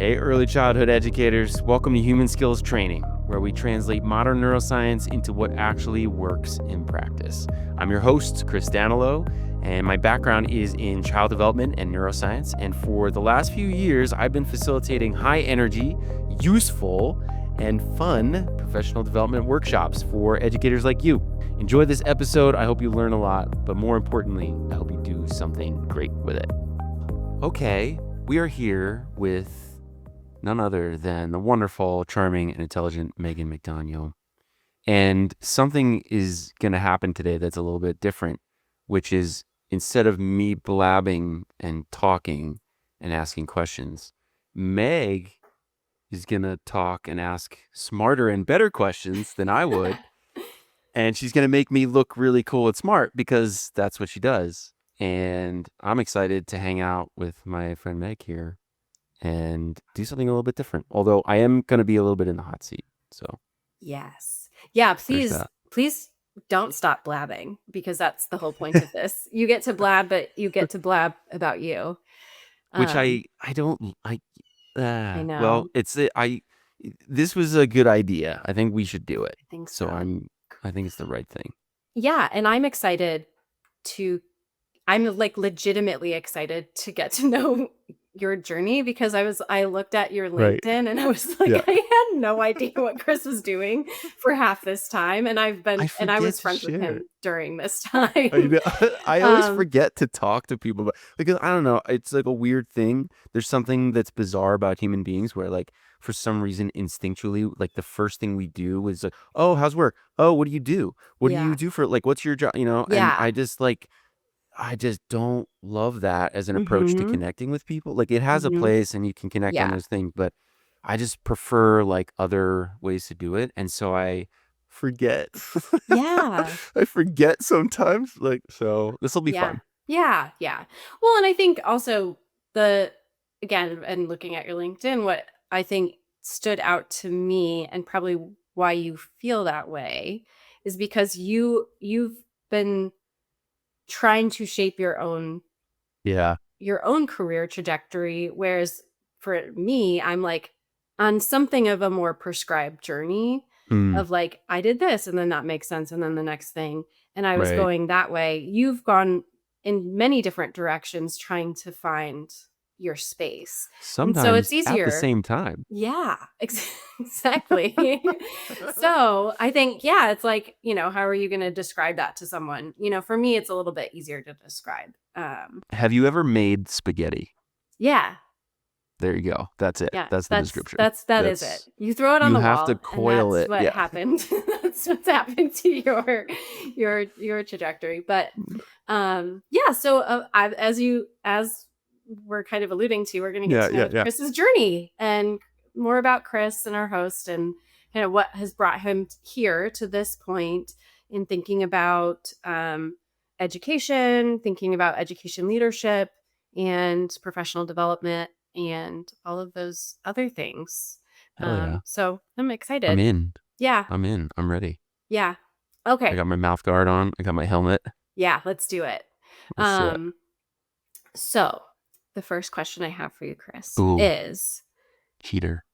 Hey, early childhood educators, welcome to Human Skills Training, where we translate modern neuroscience into what actually works in practice. I'm your host, Chris Danilo, and my background is in child development and neuroscience. And for the last few years, I've been facilitating high energy, useful, and fun professional development workshops for educators like you. Enjoy this episode. I hope you learn a lot, but more importantly, I hope you do something great with it. Okay, we are here with none other than the wonderful, charming, and intelligent Megan McDaniel. And something is going to happen today that's a little bit different, which is instead of me blabbing and talking and asking questions, Meg is going to talk and ask smarter and better questions than I would. And she's going to make me look really cool and smart because that's what she does. And I'm excited to hang out with my friend Meg here and do something a little bit different. Although I am going to be a little bit in the hot seat. So yes. Yeah, there's please don't stop blabbing, because that's the whole point of this. You get to blab, but you get to blab about you. Which I know. Well, this was a good idea. I think we should do it. I think So I think it's the right thing. Yeah, and I'm excited I'm like legitimately excited to get to know your journey, because I looked at your LinkedIn and I was like, I had no idea what Chris was doing for half this time. And I was friends with him during this time. I always forget to talk to people, but because I don't know, it's like a weird thing. There's something that's bizarre about human beings where, like, for some reason, instinctually, like, the first thing we do is like, oh, how's work? Oh, what do you do? What do you do for, like, what's your job? And I just don't love that as an approach to connecting with people. Like, it has a place and you can connect on those things, but I just prefer like other ways to do it. And so I forget. Yeah. I forget sometimes. Like, so this will be fun. Yeah. Yeah. Well, and I think also and looking at your LinkedIn, what I think stood out to me, and probably why you feel that way, is because you've been trying to shape your own career trajectory, whereas for me, I'm like on something of a more prescribed journey of like, I did this and then that makes sense, and then the next thing, and I was going that way. You've gone in many different directions trying to find your space. Sometimes and so it's easier at the same time. Yeah, exactly. So I think, it's like, how are you going to describe that to someone? For me, it's a little bit easier to describe. Have you ever made spaghetti? Yeah. There you go. That's it. Yeah, that's the description. That is it. You throw it on the wall. You have to coil and that's it. What happened. That's what's happened to your trajectory. But So as we're kind of alluding to, we're going to get to know Chris's journey and more about Chris and our host, and kind of what has brought him here to this point in thinking about education, thinking about education leadership and professional development and all of those other things. So I'm excited. I'm in. Yeah. I'm in. I'm ready. Yeah. Okay. I got my mouth guard on. I got my helmet. Yeah, let's do it. So the first question I have for you, Chris, is cheater.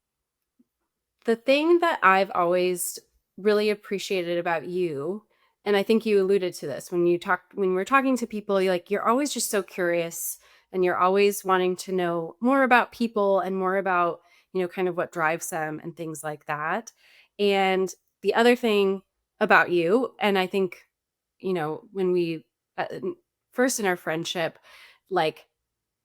The thing that I've always really appreciated about you, and I think you alluded to this when we're talking to people, you're always just so curious, and you're always wanting to know more about people and more about, kind of what drives them and things like that. And the other thing about you, and I think, when we first in our friendship, like,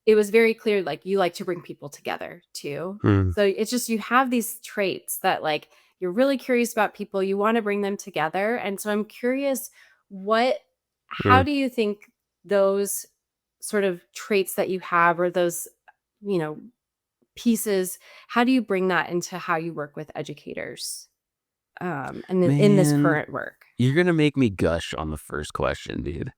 it was very clear, like, you like to bring people together too. So it's just, you have these traits that, like, you're really curious about people, you want to bring them together. And so I'm curious, how do you think those sort of traits that you have, or those, pieces, how do you bring that into how you work with educators in this current work? You're going to make me gush on the first question, dude.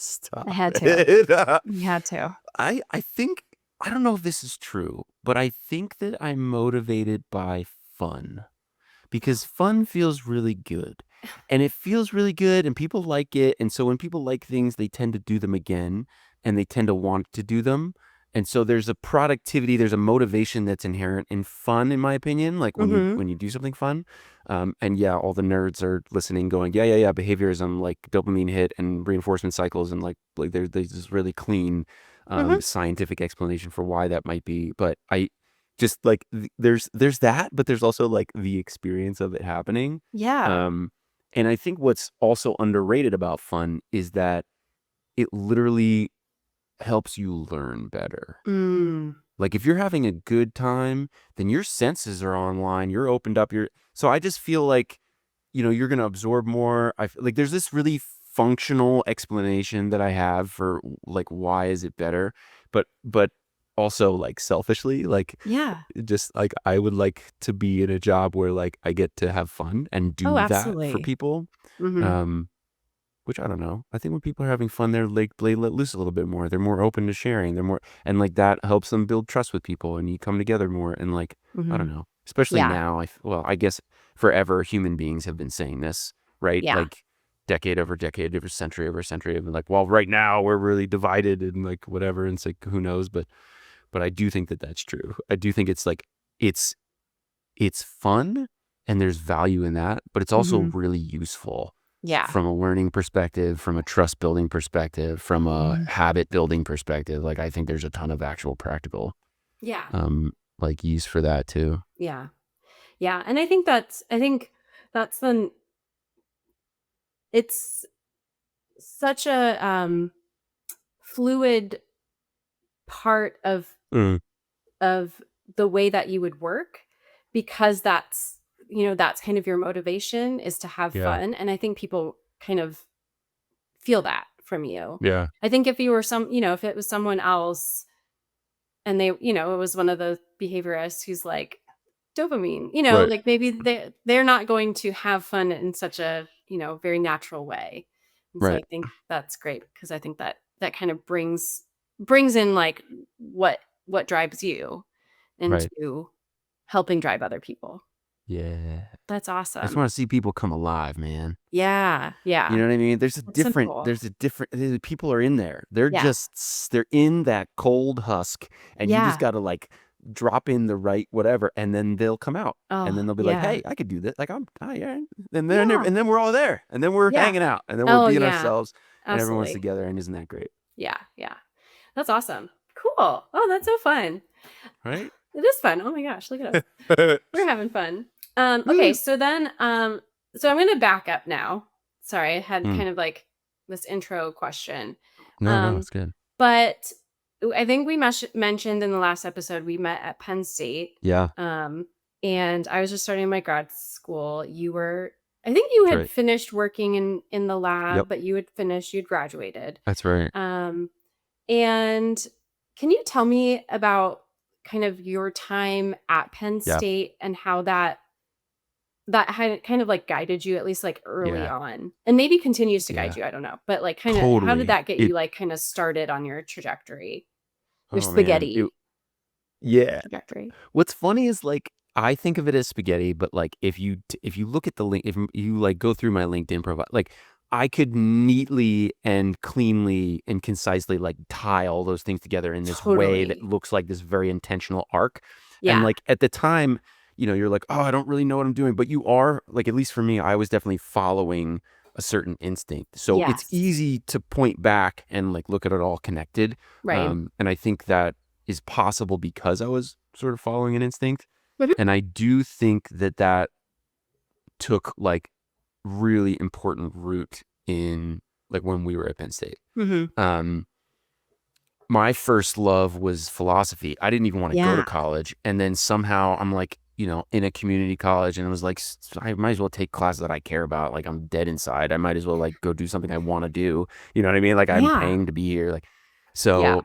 Stop. I had to. You had to. I think, I don't know if this is true, but I think that I'm motivated by fun, because fun feels really good, and it feels really good and people like it. And so when people like things, they tend to do them again, and they tend to want to do them. And so there's a productivity, there's a motivation that's inherent in fun, in my opinion, like when you do something fun. And yeah, all the nerds are listening going, yeah, behaviorism, like dopamine hit and reinforcement cycles, and like there's this really clean scientific explanation for why that might be. But I just like there's that, but there's also like the experience of it happening. Yeah. And I think what's also underrated about fun is that it literally helps you learn better. Mm. Like if you're having a good time, then your senses are online. You're opened up. So I just feel like, you're going to absorb more. Like there's this really functional explanation that I have for like, why is it better? But also like selfishly, like Yeah. just like I would like to be in a job where like I get to have fun and Oh, do that for absolutely. people. Mm-hmm. Which I don't know. I think when people are having fun, they're like they let loose a little bit more. They're more open to sharing. They're more, and like that helps them build trust with people, and you come together more. And like I Mm-hmm. don't know, especially Yeah. now. I guess forever human beings have been saying this, right? Yeah. Like decade over decade, over century, of like, well, right now we're really divided and like whatever. And it's like who knows, but I do think that that's true. I do think it's like it's it's fun and there's value in that, but it's also Mm-hmm. really useful Yeah. from a learning perspective, from a trust building perspective, from a Mhm. habit building perspective. Like I think there's a ton of actual practical Yeah. like use for that too. Yeah. Yeah. And I think that's it's such a fluid part Mm, of the way that you would work, because that's kind of your motivation, is to have yeah. fun. And I think people kind of feel that from you. Yeah. I think if you were if it was someone else, and it was one of the behaviorists who's like, dopamine, Right. like maybe they're not going to have fun in such a, very natural way. And so Right. I think that's great, because I think that kind of brings in like what drives you Right. into helping drive other people. Yeah. That's I just awesome. want to see people come alive, man. Yeah. You Yeah. know what I mean? It's simple. People are in there. Yeah. They're in that cold husk, and you just Yeah. got to like drop in the right whatever, and then they'll come out, and Oh, then they'll be like, yeah. "Hey, I could do this." Like yeah. Yeah. And then we're all there, and then we're Yeah. hanging out, and then we're Oh, being yeah. ourselves, and everyone's Absolutely. together, and isn't that great? Yeah. Yeah. That's awesome. Cool. Oh, that's so fun. Right? It is fun. Oh my gosh, look at us. We're having fun. Okay, Woo! so then so I'm gonna back up now. Sorry, I had Mm. kind of like this intro question. No, Um, it's good. but I think we mentioned in the last episode we met at Penn State. Yeah, Um, and I was just starting my grad school. I think you that's had right. finished working in the Yep, lab, but you'd graduated. that's right. Um, and can you tell me about kind of your time at Penn Yeah, State, and how that had kind of like guided you, at least like early yeah, on, and maybe continues to guide yeah. you? I don't know. But like kind of how did Totally. that get you like kind of started on your trajectory, your Oh man. Yeah. trajectory? What's funny is like I think of it as spaghetti, but like if you look at the link, if you like go through my LinkedIn profile, like I could neatly and cleanly and concisely like tie all those things together in this way that Totally. looks like this very intentional arc. And Yeah. like at the time, you're like, oh, I don't really know what I'm doing, but you are like, at least for me, I was definitely following a certain instinct. So it's Yes. easy to point back and like look at it all connected. Right. And I think that is possible because I was sort of following an instinct. Mhm. And I do think that that took like really important root in like when we were at Penn State. Mhm. Um, my first love was philosophy. I didn't even want to go to Yeah. college. And then somehow I'm like, in a community college, and it was like, I might as well take classes that I care about. Like I'm dead inside. I might as well like go do something I want to do. You know what I mean? Like I'm Yeah. paying to be here. Like, Yeah. so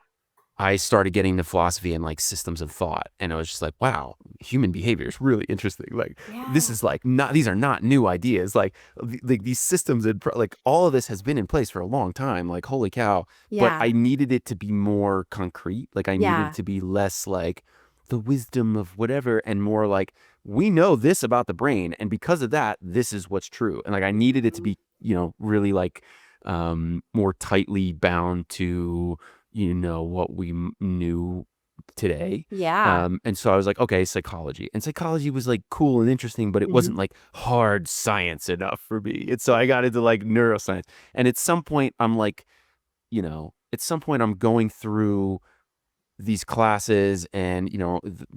I started getting into philosophy and like systems of thought. And I was just like, wow, human behavior is really interesting. Like this Yeah. is like these are not new ideas. Like, these systems and like all of this has been in place for a long time. Like, holy cow. But I Yeah. needed it to be more concrete. Like I needed it Yeah. to be less like the wisdom of whatever, and more like, we know this about the brain. And because of that, this is what's true. And like, I needed it to be, really like, more tightly bound to what we knew today. Yeah. And so I was like, okay, psychology. And psychology was like cool and interesting, but it Hmm. wasn't like hard science enough for me. And so I got into like neuroscience. And at some point, I'm like, at some point I'm going through these classes and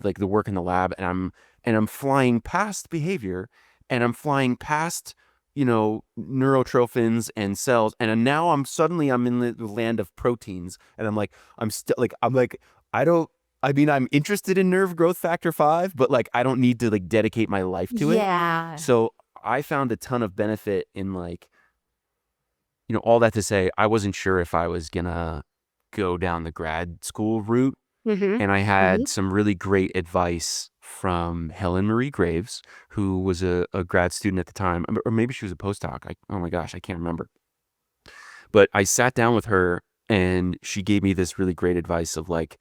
like the work in the lab, and I'm flying past behavior, and I'm flying past neurotrophins and cells, and now I'm in the land of proteins, and I'm like I don't I mean, I'm interested in nerve growth factor 5, but like I don't need to like dedicate my life to it. Yeah. So I found a ton of benefit in like all that to say, I wasn't sure if I was gonna go down the grad school route. Hmm. And I Hmm. had some really great advice from Helen Marie Graves, who was a grad student at the time, or maybe she was a postdoc. Oh my gosh, I can't remember. But I sat down with her, and she gave me this really great advice of like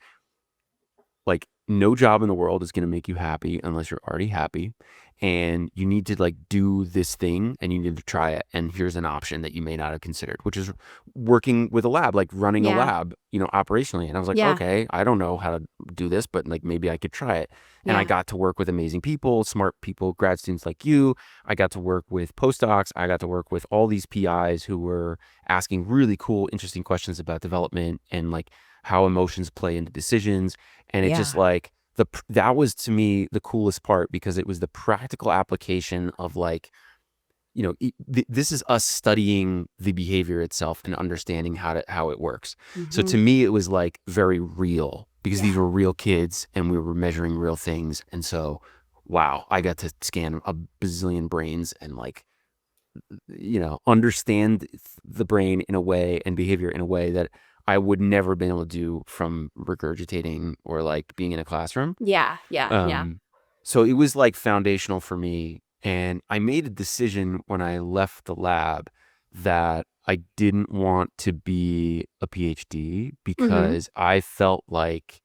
no job in the world is going to make you happy unless you're already happy, and you need to like do this thing, and you need to try it, and here's an option that you may not have considered, which is working with a lab, like running a Yeah. lab, operationally. And I was like, Yeah. okay, I don't know how to do this, but like maybe I could try it. And I Yeah. got to work with amazing people, smart people, grad students like you. I got to work with postdocs. I got to work with all these PIs who were asking really cool, interesting questions about development and like how emotions play into decisions. And it just Yeah. like that was to me the coolest part, because it was the practical application of like, this is us studying the behavior itself and understanding how it works. So Hmm. to me, it was like very real, because these Yeah. were real kids and we were measuring real things. And so, wow, I got to scan a bazillion brains and like, understand the brain in a way and behavior in a way that I would never been able to do from regurgitating or like being in a classroom. Yeah. Yeah. Yeah. Um, so it was like foundational for me. And I made a decision when I left the lab that I didn't want to be a PhD, Hmm. because I felt like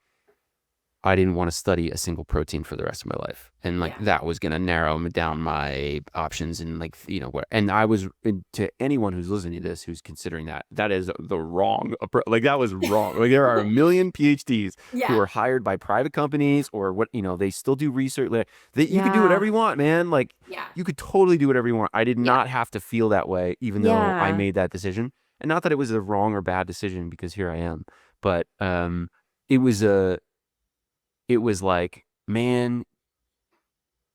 I didn't want to study a single protein for the rest of my life. And like Yeah. that was going to narrow down my options, and like, what, and I was, to anyone who's listening to this, who's considering that is the wrong, like that was wrong. Like there are a million PhDs who Yeah. are hired by private companies, or what, they still do research. Like you could do whatever Yeah. you want, man. Like Yeah. you could totally do whatever you want. I did Yeah. not have to feel that way, even though I Yeah. made that decision. And not that it was a wrong or bad decision, because here I am. But, it was like, man,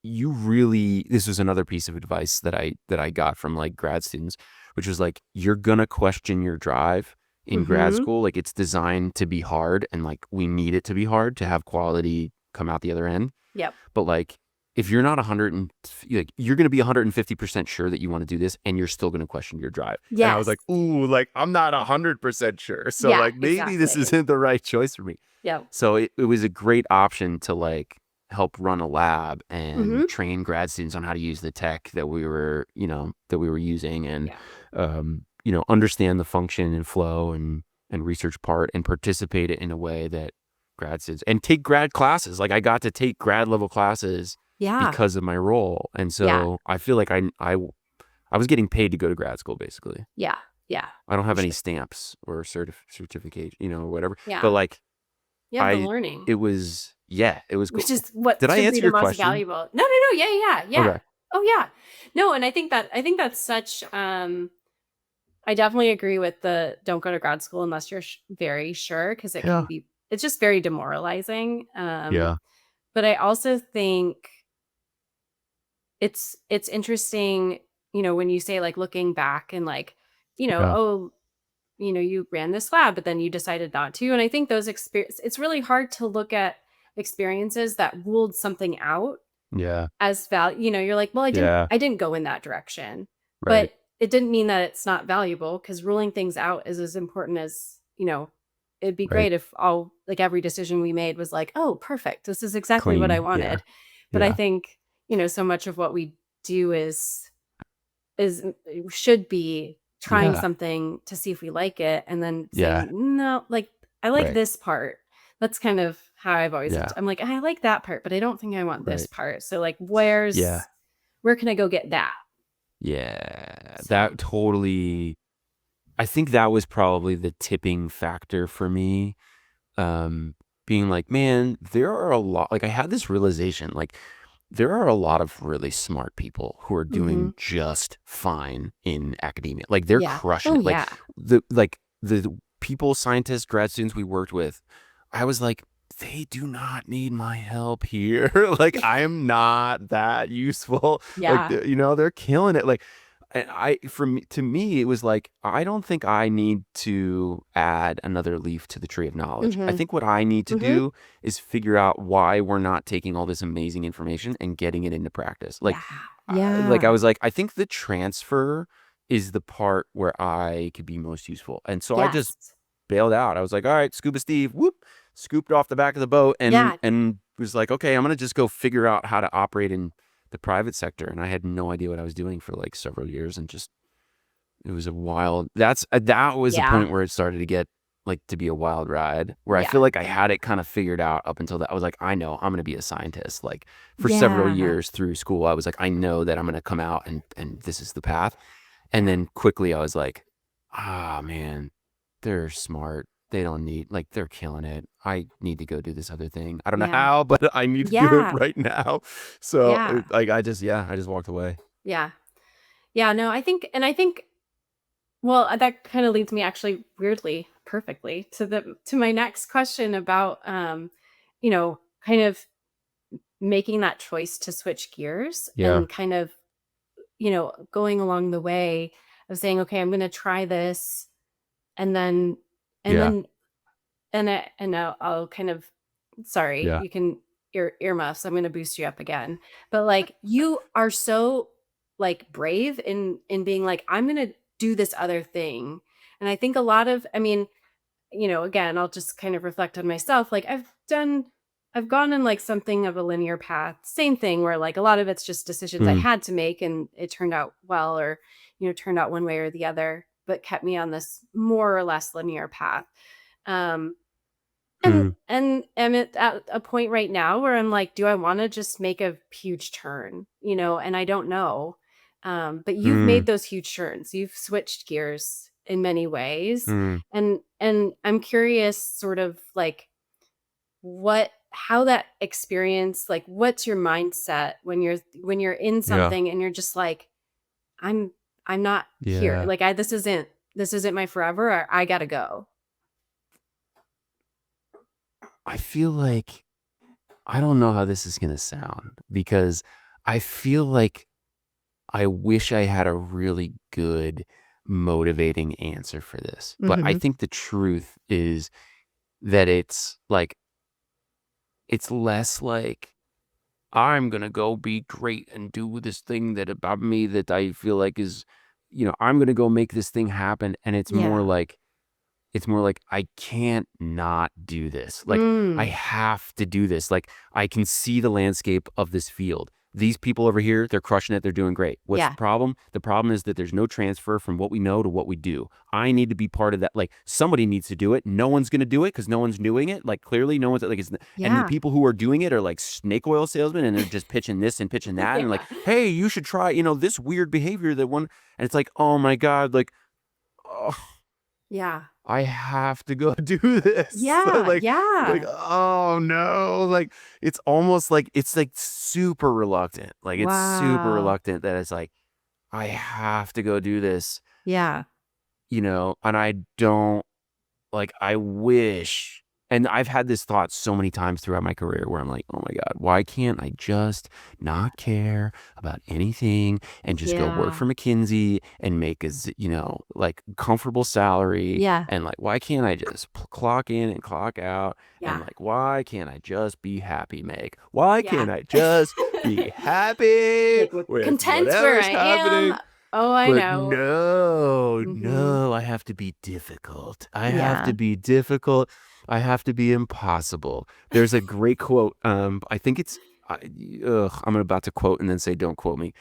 this was another piece of advice that I got from like grad students, which was like, you're gonna question your drive in grad Hmm. school. Like it's designed to be hard, and like we need it to be hard to have quality come out the other end. Yep. But like, if you're not 100 and like, you're gonna be 150% sure that you want to do this, and you're still gonna question your drive. And I was Yes. like, ooh, like I'm not 100% sure. So Yeah. like maybe this Exactly. isn't the right choice for me. Yep. So it was a great option to like help run a lab and Hmm. train grad students on how to use the tech that we were using, and Yeah. understand the function and flow and research part, and participate it in a way that grad students, and take grad classes. Like I got to take grad level classes Yeah. because of my role. And Yeah. so I feel like I was getting paid to go to grad school, basically. Yeah. Yeah. I don't For have any sure. stamps or certificate, or whatever. But Yeah. like You have the learning, it was, yeah, it was which cool. is what Did I should be answer the your most question? valuable. No, no, no. Yeah, yeah, yeah. Okay. Oh, yeah. No, and I think that's such. I definitely agree with the don't go to grad school unless you're very sure, because Yeah. it's just very demoralizing. Yeah. But I also think it's interesting, when you say like looking back and like, Yeah. oh, you ran this lab, but then you decided not to. And I think those experience, it's really hard to look at experiences that ruled something out Yeah. as value. You're like, well, Yeah. I didn't go in that direction, Right. but it didn't mean that it's not valuable, because ruling things out is as important as, it'd be Right. great if all like every decision we made was like, oh, perfect. This is exactly what I Clean. Yeah. wanted. But I Yeah. think, so much of what we do is should be trying Yeah. something to see if we like it, and then Yeah. saying, no, like I like Right. this part. That's kind of how I've always Yeah. I'm like, I like that part, but I don't think I want this Right. part. So like, Yeah. where can I go get that? Yeah. So That totally I think that was probably the tipping factor for me. Being like, man, there are a lot, like I had this realization, like there are a lot of really smart people who are Mm-hmm. doing just fine in academia. Like they're Yeah. crushing Oh it. yeah. The people, scientists, grad students we worked with, I was like, they do not need my help here. Like I am not that useful. Like Yeah. they're killing it. Like and to me, it was like, I don't think I need to add another leaf to the tree of knowledge. I Mm-hmm. think what I need to Mm-hmm. do is figure out why we're not taking all this amazing information and getting it into practice. Yeah. Like I Yeah. was like, I think the transfer is the part where I could be most useful. And so I just Yes. bailed out. I was like, all right, Scuba Steve, whoop, scooped off the back of the boat Yeah. and was like, okay, I'm gonna just go figure out how to operate in the private sector. And I had no idea what I was doing for like several years, and just it was a wild. That was the Yeah. point where it started to get like to be a wild ride, where I Yeah. feel like I had it kind of figured out up until that. I was like, I know I'm gonna be a scientist. Like for several Yeah. years through school, I was like, I know that I'm gonna come out and this is the path. And then quickly I was like, ah, man, they're smart. They don't need, like, they're killing it. I need to go do this other thing. I don't know Yeah. how, but I need to do it Yeah. right now. So, Yeah. like, I just walked away. Yeah. Yeah. No, I think, well, that kind of leads me actually weirdly, perfectly to my next question about, kind of making that choice to switch gears Yeah. and kind of, going along the way of saying, okay, I'm going to try this. And then, and Yeah. then, I'll kind of, sorry, Yeah. you can earmuffs. I'm going to boost you up again. But like, you are so like brave in being like, I'm going to do this other thing. And I think a lot of, I mean, again, I'll just kind of reflect on myself. Like I've gone in like something of a linear path, same thing where like a lot of it's just decisions I Mm, had to make and it turned out well, or, turned out one way or the other, but kept me on this more or less linear path. Um, and mm, am at a point right now where I'm like, do I want to just make a huge turn? And I don't know. But you've made mm, those huge turns. You've switched gears in many ways. mm. And I'm curious sort of like how that experience, like what's your mindset when you're in Yeah. something and you're just like, I'm I'm not here. Yeah. Like this isn't my forever. Or I gotta go. I feel like, I don't know how this is going to sound, because I feel like I wish I had a really good motivating answer for this. But I Mm-hmm. think the truth is that it's less like I'm gonna go be great and do this thing that about me that I feel like is, I'm gonna go make this thing happen. And Yeah. it's more like I can't not do this. Like I Mm. have to do this. Like I can see the landscape of this field. These people over here, they're crushing it. They're doing great. What's the Yeah. problem? The problem is that there's no transfer from what we know to what we do. I need to be part of that. Like somebody needs to do it. No one's going to do it because no one's doing it. Like clearly no one's like, and the Yeah. people who are doing it are like snake oil salesmen, and they're just pitching this and pitching that. And Yeah. like, hey, you should try, this weird behavior that one, and it's like, oh my God, like, oh, Yeah. I have to go do this. Yeah. Like, Yeah. oh no. Like it's almost like it's like super reluctant. Like it's super Wow. reluctant that it's like, I have to go do this, Yeah. and I don't, like, I wish, and I've had this thought so many times throughout my career where I'm like, oh my God, why can't I just not care about anything and just go work Yeah. for McKinsey and make like comfortable salary? Yeah. And like, why can't I just clock in and clock out? And Yeah. like, why can't I just be happy, Meg? Why Yeah. can't I just be happy Like we're with content where whatever's I am. happening? Oh, I But know. no, Mhm. no, I have to be difficult. I have to Yeah. be difficult. I have to be impossible. There's a great quote. I think I'm about to quote and then say, don't quote me.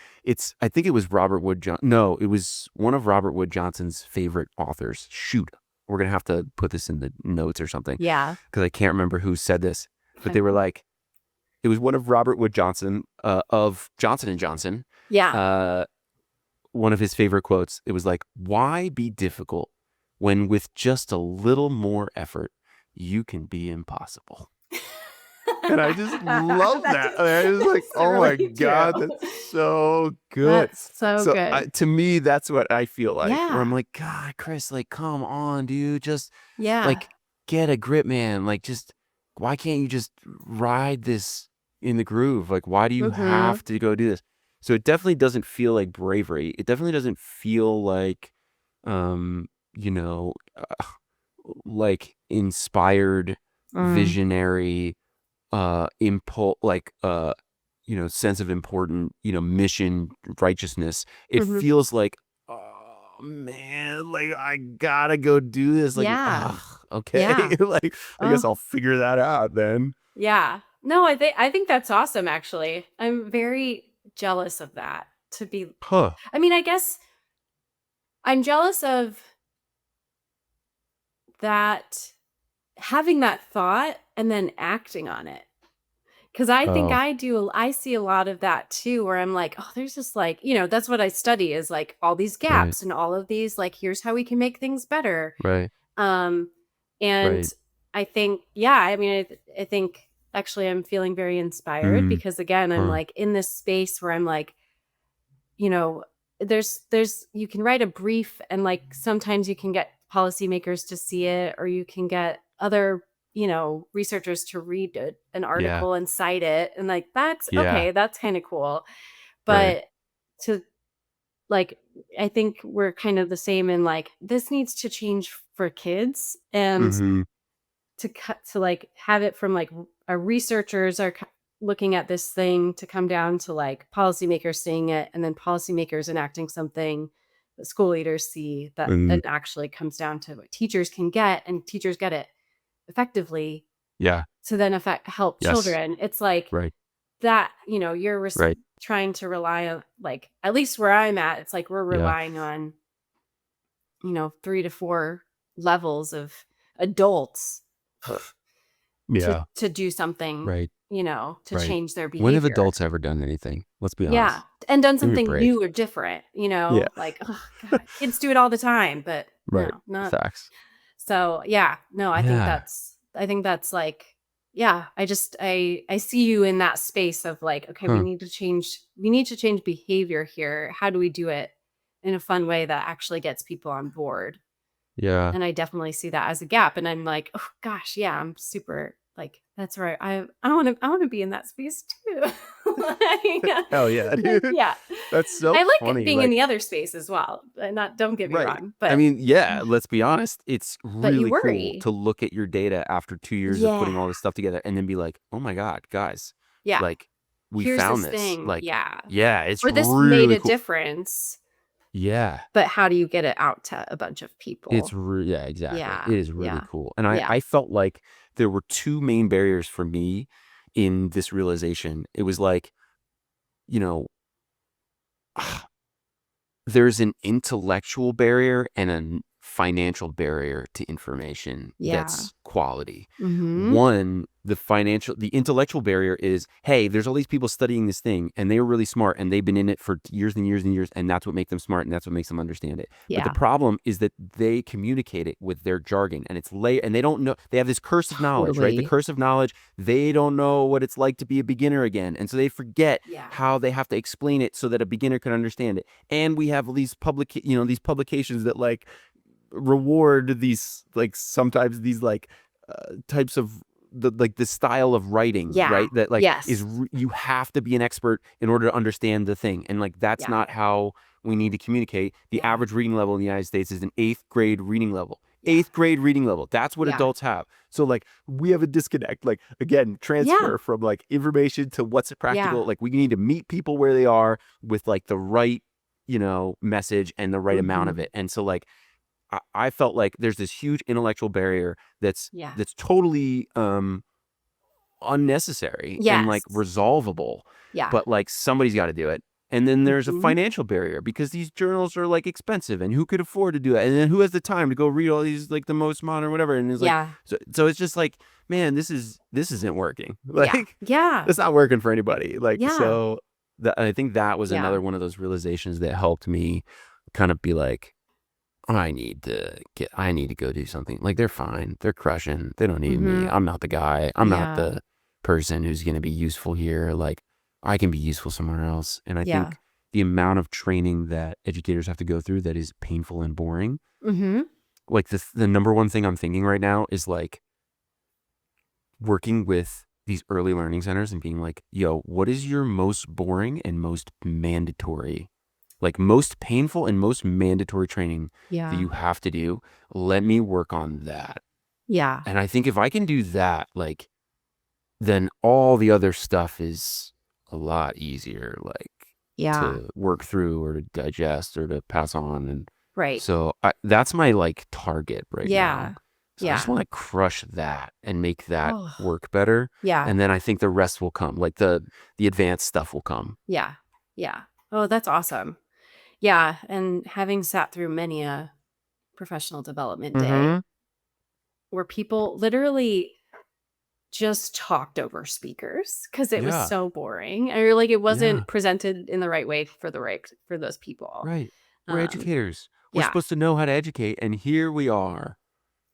I think it was Robert Wood No, it was one of Robert Wood Johnson's favorite authors. Shoot, we're going to have to put this in the notes or something, Yeah. because I can't remember who said this, but Okay. they were like, it was one of Robert Wood Johnson, of Johnson and Johnson. Yeah. Uh, one of his favorite quotes. It was like, why be difficult when with just a little more effort, you can be impossible. And I just love that. I was like, oh my really God, true. that's so good. That's so So good. to me, that's what I feel like, where I'm Yeah. like, God, Chris, like, come on, dude, just Yeah. like get a grip, man. Like, just why can't you just ride this in the groove? Like, why do you Mm-hmm. have to go do this? So it definitely doesn't feel like bravery. It definitely doesn't feel like, um, you know, like inspired, Mm. visionary, impulse, like sense of important, mission, righteousness. It Mm-hmm. feels like, oh man, like I gotta go do this. Like, Yeah. okay, Yeah. like I guess Oh, I'll figure that out then. yeah. No, I think that's awesome, actually. I'm very jealous of that. Huh. I mean, I guess I'm jealous of that, having that thought and then acting on it. Because I think Oh, I see a lot of that too, where I'm like, oh, there's just like, that's what I study, is like all these right, gaps and all of these, like, here's how we can make things better. right, Um, and right. I think, yeah, I mean, I think actually I'm feeling very inspired, Mm, because again, I'm huh. like in this space where I'm like, you know, you can write a brief, and like sometimes you can get policymakers to see it, or you can get other, researchers to read an Yeah, article and cite it. And like, that's yeah, okay. That's kind of cool. right. But to like, I think we're kind of the same in like, this needs to change for kids, and Mm-hmm. to like have it from like researchers are looking at this thing, to come down to like policymakers seeing it, and then policymakers enacting something that school leaders see, that Mm, it actually comes down to what teachers can get, and teachers get it effectively yeah. to then help Yes. children. It's like Right. that, you're Right. trying to rely on, like, at least where I'm at, it's like we're Yeah. relying on, 3 to 4 levels of adults to Yeah. do something, Right. to Right. change their When have behavior. adults ever done anything? Let's be Yeah, honest. and done Give me a something break. new or different, Yeah. like, oh god, kids do it all the time, but Right. no, not Facts. so, yeah, no, Yeah. I think that's like, yeah, I see you in that space of like, okay, Huh. we need to change behavior here. How do we do it in a fun way that actually gets people on board? Yeah. And I definitely see that as a gap, and I'm like, "Oh gosh, yeah, I'm super like, that's right. I wanna be in that space too." Hell yeah, Like, dude. yeah. That's so I like funny. being in Like, the other space as well, not don't get me right. wrong, I but mean, yeah, let's be honest. It's but you really cool worry. to look at your data after 2 years of putting Yeah. all this stuff together and then be like, oh my God, guys, Yeah. like, we Here's found this this. thing. Like, Yeah. yeah, it's Or this made really a cool. difference, Yeah. but how do you get it out to a bunch of people? Yeah, exactly. Yeah. It is really Yeah. cool. And Yeah. I felt like there were two main barriers for me in this realization. It was like, you know, there's an intellectual barrier and a financial barrier to information Yeah. that's quality. Mhm. One, the intellectual barrier is, hey, there's all these people studying this thing and they were really smart and they've been in it for years and years and years, and that's what makes them smart and that's what makes them understand it. But the Yeah. problem is that they communicate it with their jargon, and it's and they don't know, they have this curse of knowledge, right? The Totally. curse of knowledge, they don't know what it's like to be a beginner again. And so they forget Yeah. how they have to explain it so that a beginner can understand it. And we have these publications that like reward these, like sometimes these like types of the style of writing, Yeah. right? That like Yes. you have to be an expert in order to understand the thing, and like that's Yeah. not how we need to communicate. The Yeah. average reading level in the United States is an eighth grade reading level. Yeah. Eighth grade reading level. That's what Yeah. adults have. So like we have a disconnect. Like again, Yeah. transfer from like information to what's Yeah. practical. Like we need to meet people where they are with like the right, message and the right amount of Mhm. it. And so like I felt like there's this huge intellectual barrier that's Yeah. totally unnecessary and like Yes. resolvable, Yeah. but like somebody's got to do it. And then there's a Mhm. financial barrier because these journals are like expensive, and who could afford to do that? And then who has the time to go read all these like the most modern whatever? And it's like, Yeah. so it's just like, man, this isn't working. Yeah. Like Yeah. it's not working for anybody. Like Yeah. so I think that was Yeah. another one of those realizations that helped me kind of be like, I need to go do something. Like, they're fine. They're crushing. They don't need me. Mm-hmm. I'm not the guy. I'm not Yeah. the person who's going to be useful here. Like, I can be useful somewhere else. And I Yeah. think the amount of training that educators have to go through that is painful and boring. Mm-hmm. Like, the number one thing I'm thinking right now is like working with these early learning centers and being like, yo, what is your most boring and most mandatory, like most painful and most mandatory training that Yeah. you have to do? Let me work on that. Yeah. And I think if I can do that, like, then all the other stuff is a lot easier, like, Yeah. to work through or to digest or to pass on. And Right. so that's my like target right now. Yeah. So I just Yeah. want to crush that and make that Oh, work better. yeah. And then I think the rest will come, like the advanced stuff will come. Yeah. Yeah. Oh, that's awesome. Yeah. And having sat through many a professional development day where people literally just talked over speakers because it was Yeah. so boring, or like it Yeah. wasn't presented in the right way for those people. Right. We're educators. We're Yeah. supposed to know how to educate. And here we are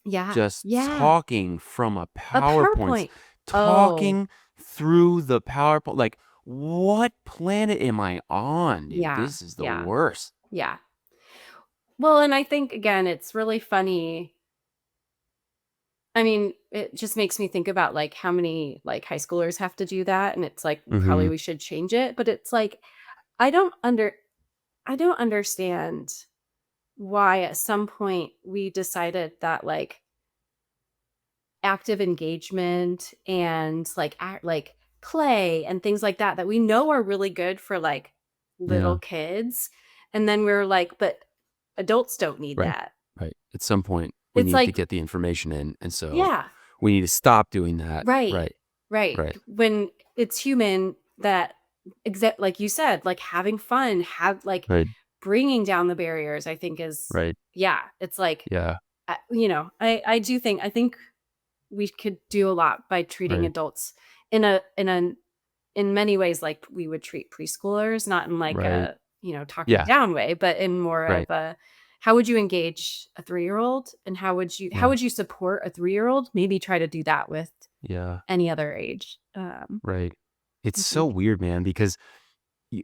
Yeah. just Yeah. talking from a A PowerPoint, PowerPoint. Oh, talking through the PowerPoint. Like, what planet am I on, dude? yeah. This is the Yeah. worst. Yeah. Well, and I think, again, it's really funny. I mean, it just makes me think about like how many like high schoolers have to do that, and it's like probably we should change it, but it's like I don't understand why at some point we decided that like active engagement and like like play and things like that we know are really good for like little Yeah. kids, and then we're like, but adults don't need Right. that. Right. At some point, we It's need to like, get the information in. And so yeah, we need to stop doing that. right, Right. right. Right. When it's human that like you said, like having fun, have like Right. bringing down the barriers, I think is, Right. yeah, it's like, Yeah. I do think, we could do a lot by treating Right. adults in many ways like we would treat preschoolers, not in like Right. a, talking Yeah. down way, but in more Right. of a, how would you engage a 3-year-old, and how would you support a 3-year-old? Maybe try to do that with Yeah. any other age. Right. It's I so think, weird, man, because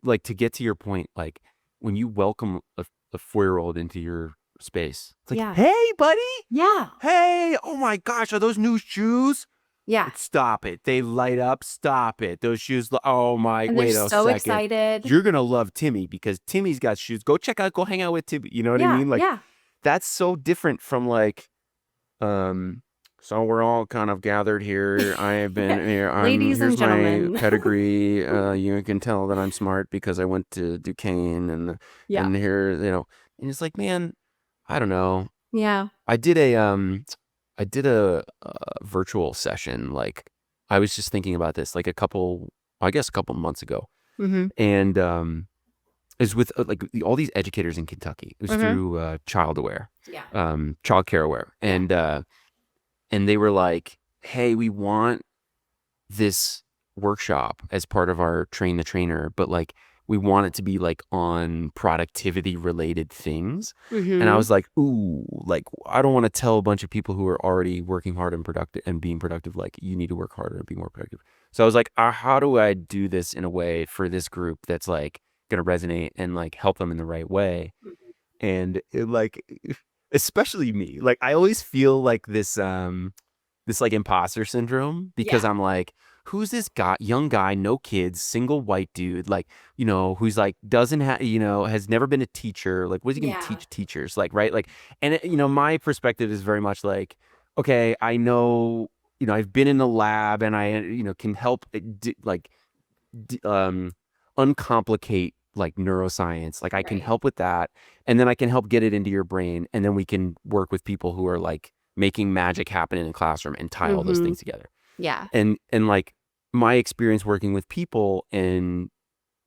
like, to get to your point, like when you welcome a 4-year-old into your space, it's like, yeah, hey, buddy. yeah, Hey, oh my gosh, are those new shoes? yeah, Stop it. They light up. Stop it. Those shoes. Oh my, and they're wait a so second. excited. You're going to love Timmy because Timmy's got shoes. Go hang out with Timmy. You know what I Yeah, mean? Like, yeah, that's so different from like, so we're all kind of gathered here. I have been here. ladies and Here's my gentlemen. pedigree. You can tell that I'm smart because I went to Duquesne Yeah, and here, and it's like, man, I don't know. yeah, I did a virtual session. Like, I was just thinking about this like a couple months ago, and it was with like all these educators in Kentucky. It was through Child Aware, yeah, Child Care Aware, and they were like, "Hey, we want this workshop as part of our train the trainer, but like we want it to be like on productivity related things." And I was like, ooh, like I don't want to tell a bunch of people who are already working hard and productive and being productive, like you need to work harder and be more productive. So I was like, how do I do this in a way for this group that's like gonna resonate and like help them in the right way? And it, like, especially me, like I always feel like this like imposter syndrome because yeah, I'm like, who's this young guy, no kids, single white dude, like, who's like doesn't have, has never been a teacher. Like, what is he going to yeah, teach teachers? Like, right? Like, and my perspective is very much like, okay, I know, I've been in the lab and I, can help uncomplicate like neuroscience. Like I can right, help with that, and then I can help get it into your brain, and then we can work with people who are like making magic happen in a classroom and tie all those things together. yeah, And like my experience working with people and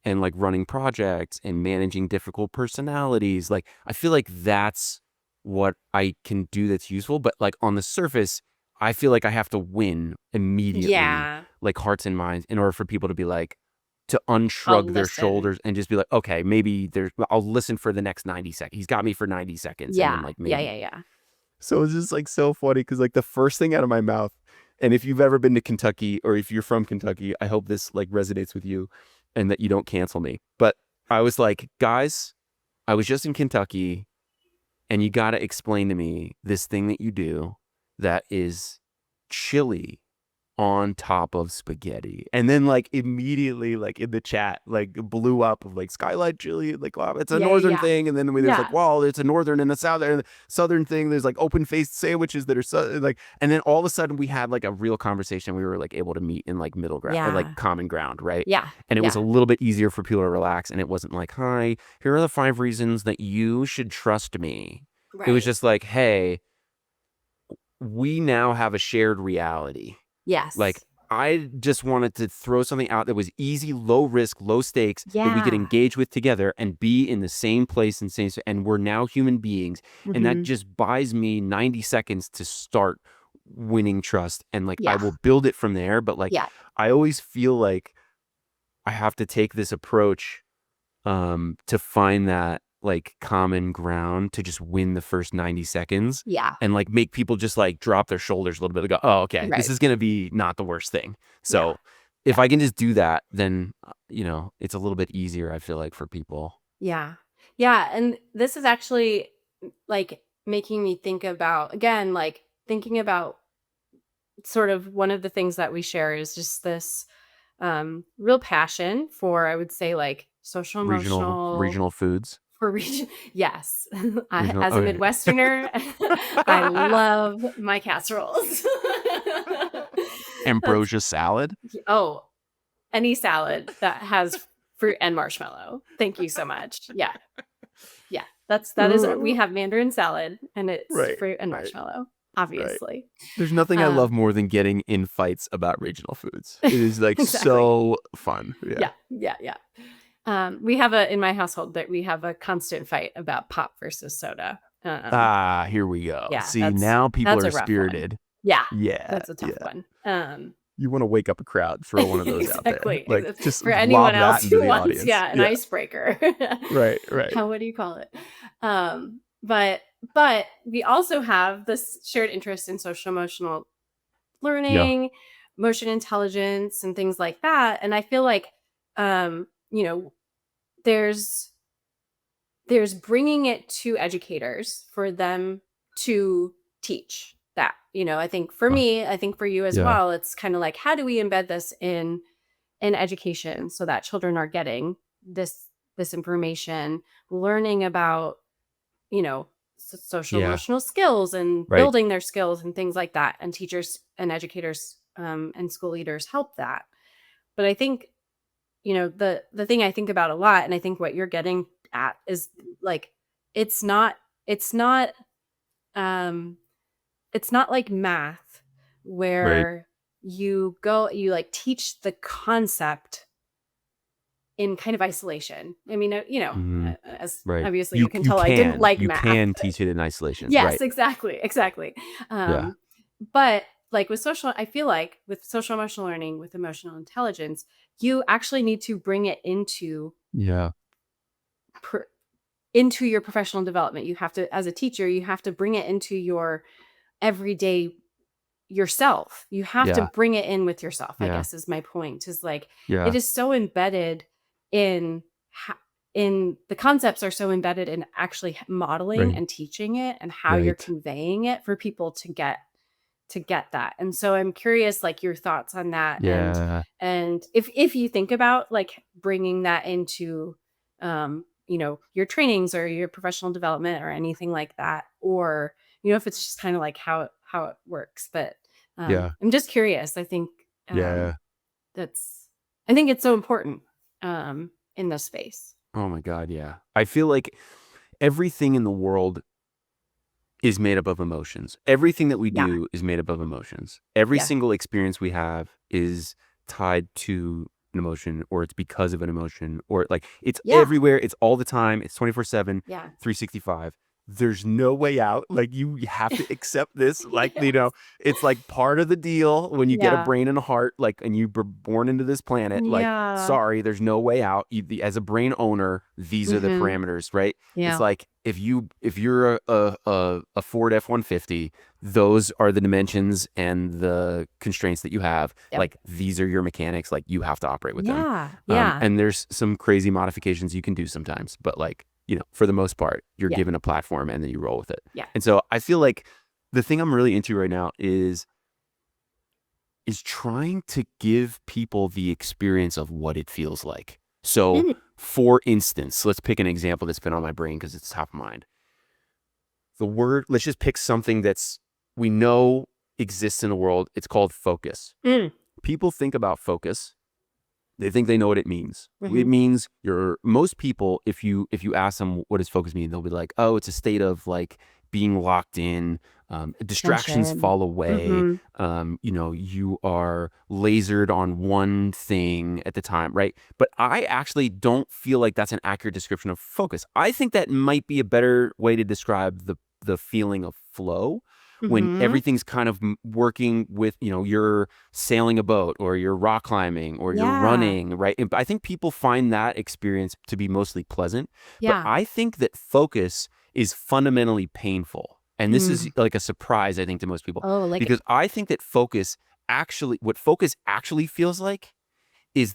like running projects and managing difficult personalities, like I feel like that's what I can do that's useful. But like on the surface, I feel like I have to win immediately, yeah, like hearts and minds, in order for people to be like, to I'll unshrug their listen. shoulders and just be like, okay, maybe I'll listen for the next 90 seconds. He's got me for 90 seconds. And then Yeah. like Yeah. maybe. Yeah. Yeah. So it's just like so funny because like the first thing out of my mouth, and if you've ever been to Kentucky or if you're from Kentucky, I hope this like resonates with you and that you don't cancel me. But I was like, guys, I was just in Kentucky and you got to explain to me this thing that you do that is chili on top of spaghetti. And then like immediately like in the chat like blew up of like skylight chili, like wow, it's a Yeah. Yeah. northern Yeah. thing. And then there's like, Yeah. well, it's a northern and a southern thing. There's like open faced sandwiches that are like, and then all of a sudden we had like a real conversation. We were like able to meet in like middle ground or like Yeah. common ground, right? Yeah. And it was Yeah. a little bit easier for people to relax. And it wasn't like, hi, here are the 5 reasons that you should trust me. It was Right. just like, hey, we now have a shared reality. Like, Yes. I just wanted to throw something out that was easy, low risk, low stakes that we could Yeah. engage with together and be in the same place and and we're now human beings. And that Mm-hmm. just buys me 90 seconds to start winning trust. And like, I Yeah. will build it from there. But like, Yeah. I always feel like I have to take this approach to find that like common ground to just win the first 90 seconds Yeah. and like make people just like drop their shoulders a little bit and go, oh, okay, this Right. is going to be not the worst thing. Yeah. So if I can just do that, then, it's a little bit easier, I feel like, for people. Yeah. Yeah. And this is actually like making me think about, again, like thinking about sort of one of the things that we share is just this real passion for, I would say, like social emotional Regional foods. for region. Yes. Regional. As a Okay. Midwesterner, I love my casseroles. That's, Ambrosia salad. oh, any salad that has fruit and marshmallow. Thank you so much. Yeah. Yeah. That is, we have Mandarin salad and it's Right, fruit and right, marshmallow, right. obviously. There's nothing I love Um, more than getting in fights about regional foods. It is like exactly. so fun. Yeah. Yeah. We have in my household that we have a constant fight about pop versus soda. Here we go. Yeah, See, now people that's are a rough one. spirited. Yeah, Yeah, that's a tough one. You want to wake up a crowd, throw one of those out there. Exactly. Like just For anyone lob that else into who the wants, audience. an icebreaker. Right. What do you call it? But we also have this shared interest in social emotional learning, emotion intelligence, and things like that. And I feel like, there's bringing it to educators for them to teach that. I think for me, I think for you as well, it's kind of like, how do we embed this in education so that children are getting this information, learning about, social emotional skills and Right. building their skills and things like that. And teachers and educators and school leaders help that. But I think, the thing I think about a lot, and I think what you're getting at is like, it's not like math where you like teach the concept in kind of isolation. I mean, as obviously you can tell, I didn't like math. You can teach it in isolation. Yes, Right. exactly. But like with I feel like with social emotional learning, with emotional intelligence, you actually need to bring it into your professional development. You have to, as a teacher, you have to bring it into your everyday yourself. You have to bring it in with yourself, I guess is my point, is like, it is so embedded in the concepts are so embedded in actually modeling and teaching it and how you're conveying it for people to get that. And so I'm curious, like, your thoughts on that. And if you think about like bringing that into, your trainings or your professional development or anything like that, or, if it's just kind of like how it works. But I'm just curious. I think I think it's so important in this space. Oh my God. Yeah. I feel like everything in the world is made up of emotions. Everything that we do is made up of emotions. Every single experience we have is tied to an emotion, or it's because of an emotion, or like it's everywhere. It's all the time. It's 24/7, 365. there's no way out. Like, you have to accept this. Like, you know, it's like part of the deal when you get a Yeah. brain and a heart, like, and you were born into this planet. Like, Yeah. sorry, there's no way out. As a brain owner, these are the Mhm. parameters, right? It's Yeah. like if you're a Ford F-150, those are the dimensions and the constraints that you have. Yep. Like, these are your mechanics. Like, you have to operate with them. Yeah. Yeah. And there's some crazy modifications you can do sometimes, but like, you know, for the most part, you're Yeah. given a platform and then you roll with it. Yeah. And so I feel like the thing I'm really into right now is trying to give people the experience of what it feels like. So, Mhm. for instance, let's pick an example that's been on my brain because it's top of mind. Let's just pick something that's we know exists in the world. It's called focus. Mm. People think about focus. They think they know what it means. It Mhm. means most people, if you ask them what does focus mean, they'll be like, oh, it's a state of like being locked in. Distractions Tension. fall away. Mhm. You know, you are lasered on one thing at the time, right? But I actually don't feel like that's an accurate description of focus. I think that might be a better way to describe the feeling of flow when Mhm. everything's kind of working with, you know, you're sailing a boat or you're rock climbing or you're Yeah. running, right? And I think people find that experience to be mostly pleasant. But Yeah. I think that focus is fundamentally painful. And this is Mm. like a surprise, I think, to most people, Oh, like because I think that what focus actually feels like is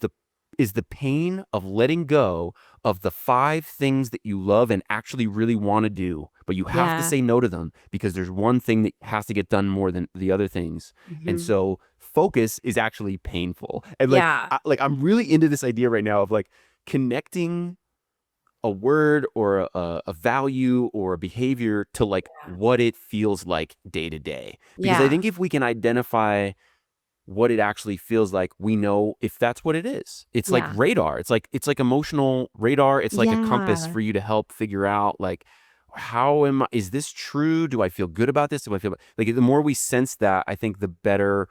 the pain of letting go of the 5 things that you love and actually really want to do, but you have to yeah. say no to them because there's one thing that has to get done more than the other things. And Mhm. so focus is actually painful. And like Yeah. I'm really into this idea right now of like connecting a word or a value or a behavior to like what it feels like day to day. Because I Yeah. think if we can identify what it actually feels like, we know if that's what it is. It's like Yeah. radar. It's like emotional radar. It's like a compass Yeah. for you to help figure out like is this true? Do I feel good about this? Do I feel like the more we sense that, I think the better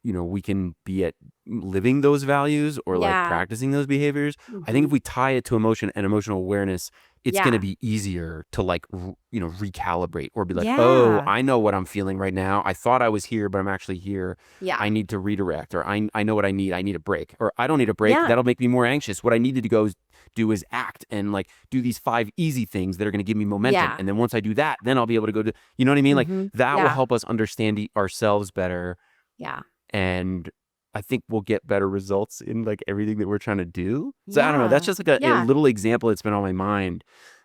you know we can be at living those values or like Yeah. practicing those behaviors. I think if Mhm. we tie it to emotion and emotional awareness, it's going to Yeah. be easier to like recalibrate or be like, oh, Yeah. I know what I'm feeling right now. I thought I was here, but I'm actually here. Yeah. I need to redirect, or I know what I need. I need a break, or I don't need a break. Yeah. That'll make me more anxious. What I needed to do is act and like do these 5 easy things that are going to give me momentum. Yeah. And then once I do that, then I'll be able to go to, you know what I mean? Like Mhm. that will Yeah. help us understand ourselves better. Yeah. And I think we'll get better results in like everything that we're trying to do. So I don't know. That's Yeah. just like a Yeah. little example that's been on my mind,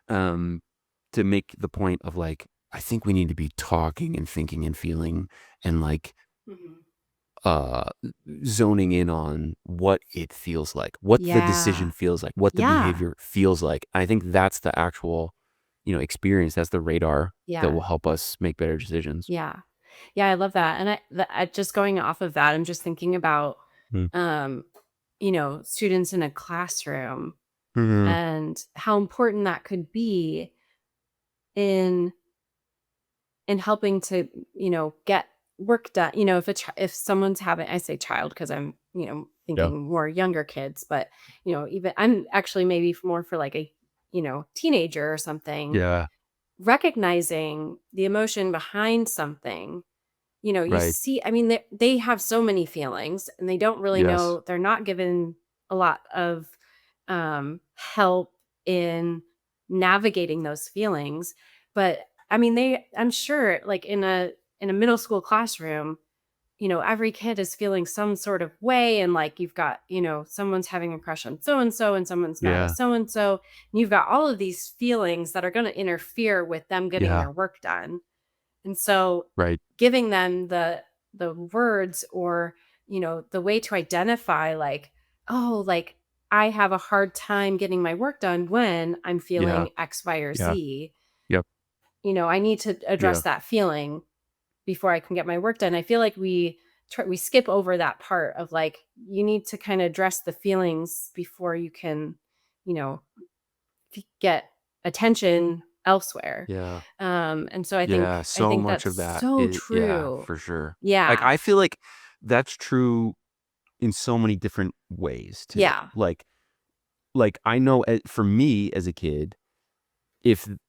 um, to make the point of like, I think we need to be talking and thinking and feeling and like Mhm. uh zoning in on what it feels like, what the decision Yeah. feels like, what the Yeah. behavior feels like. I think that's the actual, experience. That's the radar that Yeah. will help us make better decisions. Yeah. Yeah, I love that, and I just going off of that, I'm just thinking about, Mm. um, students in a classroom Mhm. and how important that could be in helping to, get work done. If someone's having, I say child because I'm, Yeah. thinking more younger kids, but, even I'm actually maybe more for like a, teenager or something, Yeah. recognizing the emotion behind something. You Right. see, I mean, they have so many feelings and they don't really Yes. know, they're not given a lot of help in navigating those feelings. But I mean, I'm sure like in a middle school classroom, every kid is feeling some sort of way. And like you've got, someone's having a crush on so and so and someone's mad at Yeah. so and so. And you've got all of these feelings that are going to interfere with them getting Yeah. their work done. And so Right. giving them the words or, the way to identify like, oh, like I have a hard time getting my work done when I'm Yeah. feeling X, Y, or Yeah. Z. Yep. I need to Yeah. address that feeling before I can get my work done. I feel like we skip over that part of like you need to kind of address the feelings before you can, you know, get attention elsewhere. Yeah. And so I think Yeah. I So think much that's of that so is, yeah, true. for sure. Like, Yeah. I feel like that's true in so many different ways too. Yeah. Like I know for me as a kid,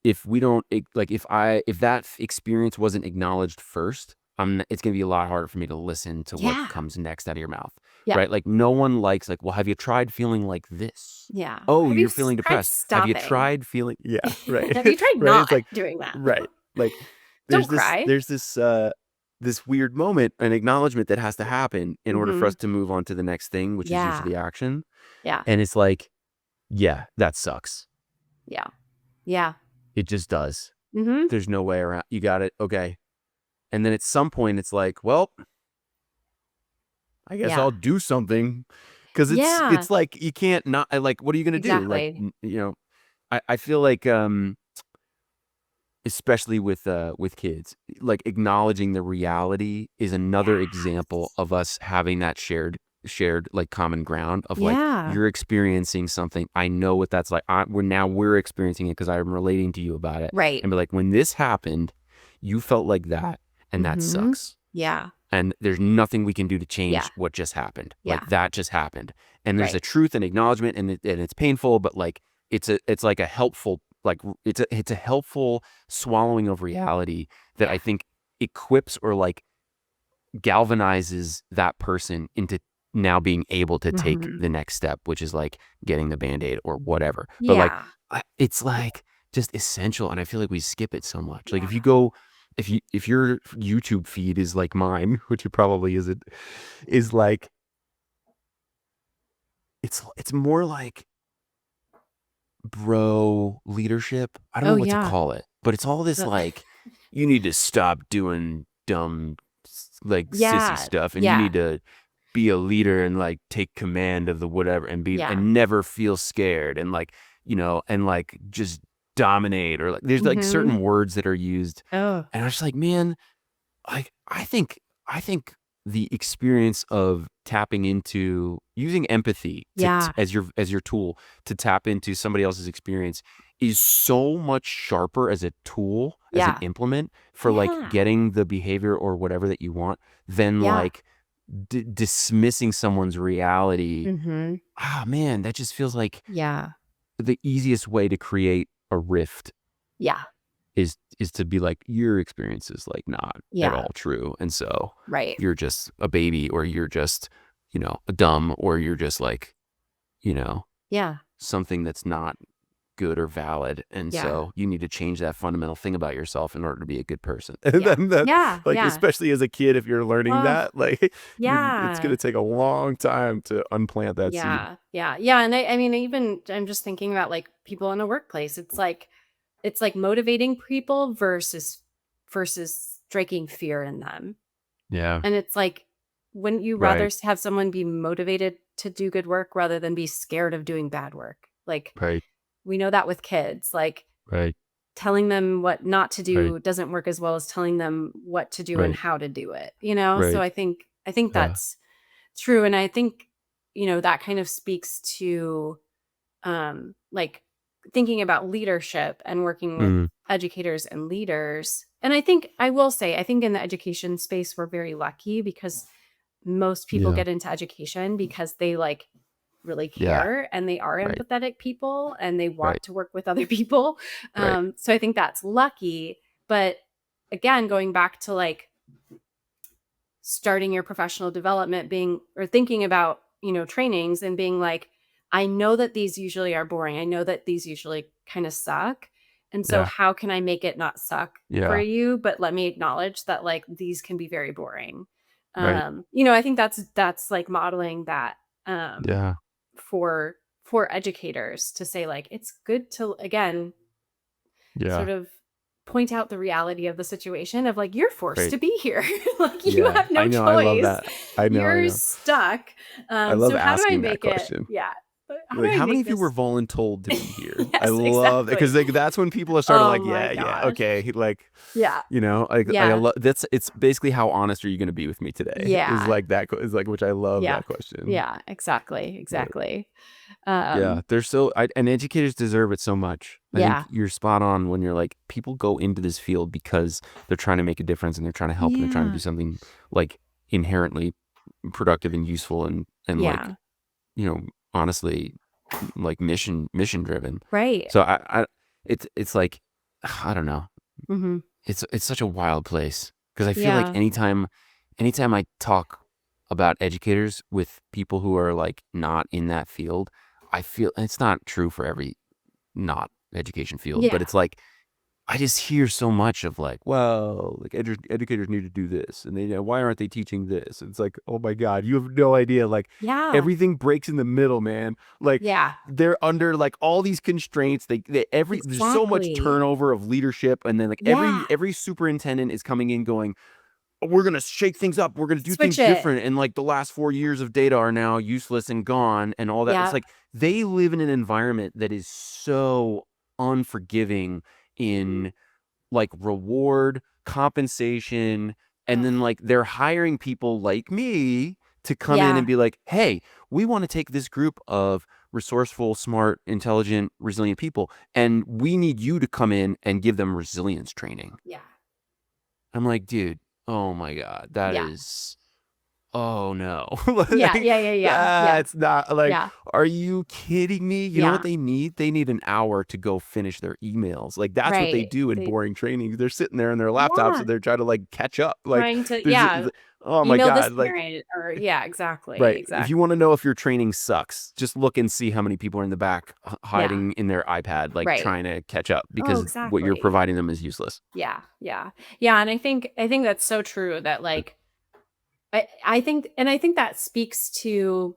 if we don't like if that experience wasn't acknowledged first, it's gonna be a lot harder for me to listen to what Yeah. comes next out of your mouth, Yeah. right? Like no one likes like, well, have you tried feeling like this? Yeah. Oh, Have you you're feeling tried depressed. Have you stopping? tried feeling? Yeah, right, Have you tried right. It's not like doing that? right, like Don't cry. there's this weird moment, an acknowledgement that has to happen in order for us to move on to the next thing, which is Yeah. usually action. Yeah. And it's like, yeah, that sucks. Yeah. Yeah. It just does. Mm-hmm. There's no way around. You got it. Okay. And then at some point, it's like, well, I guess Yeah. I'll do something, because Yeah. it's like you can't not like. What are you gonna do? Like, Exactly. I feel like especially with kids, like acknowledging the reality is another example Yes. of us having that shared like common ground of like, Yeah. you're experiencing something. I know what that's like. We're experiencing it because I'm relating to you about it. Right. And be like, when this happened, you felt like that, and that Mm-hmm. sucks. Yeah. And there's nothing we can do to Yeah. change what just happened. Yeah. Like that just happened. And there's Right. a truth and acknowledgement, and it's painful, but like it's like a helpful, like it's a helpful swallowing of reality that Yeah. I think equips or like galvanizes that person into now being able to take Mm-hmm. the next step, which is like getting the Band-Aid or whatever. But like Yeah. it's like just essential, and I feel like we skip it so much. Like Yeah. if your YouTube feed is like mine, which it probably isn't, is like it's more like bro leadership. I don't Oh, know what to yeah. call it, but it's all this The- like, you need to stop doing dumb like Yeah. sissy stuff, and you Yeah. need to be a leader and like take command of the whatever, and be Yeah. and never feel scared, and like, and like just dominate, or like there's like Mm-hmm. certain words that are used, Oh. and I'm just like, man, I think the experience of tapping into using empathy Yeah. as your tool to tap into somebody else's experience is so much sharper as a tool, as an Yeah. implement for like Yeah. getting the behavior or whatever that you want, than Yeah. like dismissing someone's reality. Mm-hmm. Ah, man, that just feels like Yeah. the easiest way to create a rift Yeah. is to be like, your experience is like not at Yeah. all true, and so Right. you're just a baby, or you're just a dumb, or you're just like Yeah. something that's not good or valid, and Yeah. so you need to change that fundamental thing about yourself in order to be a good person. Yeah. And then Yeah. like, Yeah. especially as a kid, if you're learning Oh, that, like it's yeah. gonna take a long time to unplant that seed. Yeah. Yeah. Yeah. And I mean, even I'm just thinking about like people in a workplace. It's like motivating people versus striking fear in them. Yeah. And it's like, wouldn't you Right. rather have someone be motivated to do good work rather than be scared of doing bad work? Like, Right. we know that with kids, like Right. telling them what not to do Right. doesn't work as well as telling them what to do and Right. how to do it, you know? So Right. I think Yeah. that's true. And I think, that kind of speaks to like thinking about leadership and working with Mm. educators and leaders. And I think I will say, I think in the education space, we're very lucky because most people Yeah. get into education because they like really Yeah. care and they are Right. empathetic people and they want Right. to work with other people. Right. So I think that's lucky. But again, going back to like starting your professional development, thinking about, trainings and being like, I know that these usually are boring. I know that these usually kind of suck. And so Yeah. how can I make it not suck for Yeah. you? But let me acknowledge that like these can be very boring. Right. I think that's like modeling that Yeah. for educators to say like, it's good to, again, Yeah. sort of point out the reality of the situation of like, you're forced Right. to be here. Like you Yeah. have no I know. choice. I love that. I know. You're stuck. I love so how do I asking that make it? question. Yeah. How Like, do I how many make of you were this? voluntold to be here? Yes, I love that, because exactly. like that's when people are starting Oh like, my yeah, gosh. okay, like, Yeah. like I Yeah. love it's basically, how honest are you going to be with me today? Is Yeah. like that is like, which I love Yeah. that question. Yeah. Exactly. Exactly. Yeah, they're so and educators deserve it so much. I Yeah. think you're spot on when you're like, people go into this field because they're trying to make a difference, and they're trying to help, and they're trying to Yeah. do something like inherently productive and useful, and like, Yeah. honestly, like mission driven. Right. So I it's like, I don't know. Mm-hmm. It's such a wild place because I feel like Yeah. anytime I talk about educators with people who are like not in that field, I feel, and it's not true for every not education field, but Yeah. it's like I just hear so much of like, well, like educators need to do this, and they, why aren't they teaching this? And it's like, oh my God, you have no idea. Like Yeah. everything breaks in the middle, man. Like Yeah. they're under like all these constraints. There's so much Exactly. turnover of leadership, and then like Yeah. every superintendent is coming in going, we're gonna shake things up. We're gonna do Switch things it. different. And like the last 4 years of data are now useless and gone, and all that. It's Yeah. like they live in an environment that is so unforgiving in like reward, compensation, and Ugh. then like they're hiring people like me to come in and Yeah. be like, hey, we want to take this group of resourceful, smart, intelligent, resilient people, and we need you to come in and give them resilience training. Yeah. I'm like, dude, oh my God, that Yeah. is, oh no. Yeah. Like, Yeah. Yeah. Yeah. Yeah. that's not like, Yeah. are you kidding me? You know what Yeah. they need? They need an hour to go finish their emails. Like that's what they Right. do in They, boring trainings. They're sitting there on their laptops yeah. and they're trying to like catch up. Like Trying to, there's, yeah. oh my Email this God. Like, parent or, yeah, exactly. right. If you Exactly. want to know if your training sucks, just look and see how many people are in the back Yeah. hiding in their iPad, like Right. trying to catch up Oh, because what you're exactly. providing them is useless. Yeah. Yeah. Yeah. And I think that's so true that like, I think that speaks to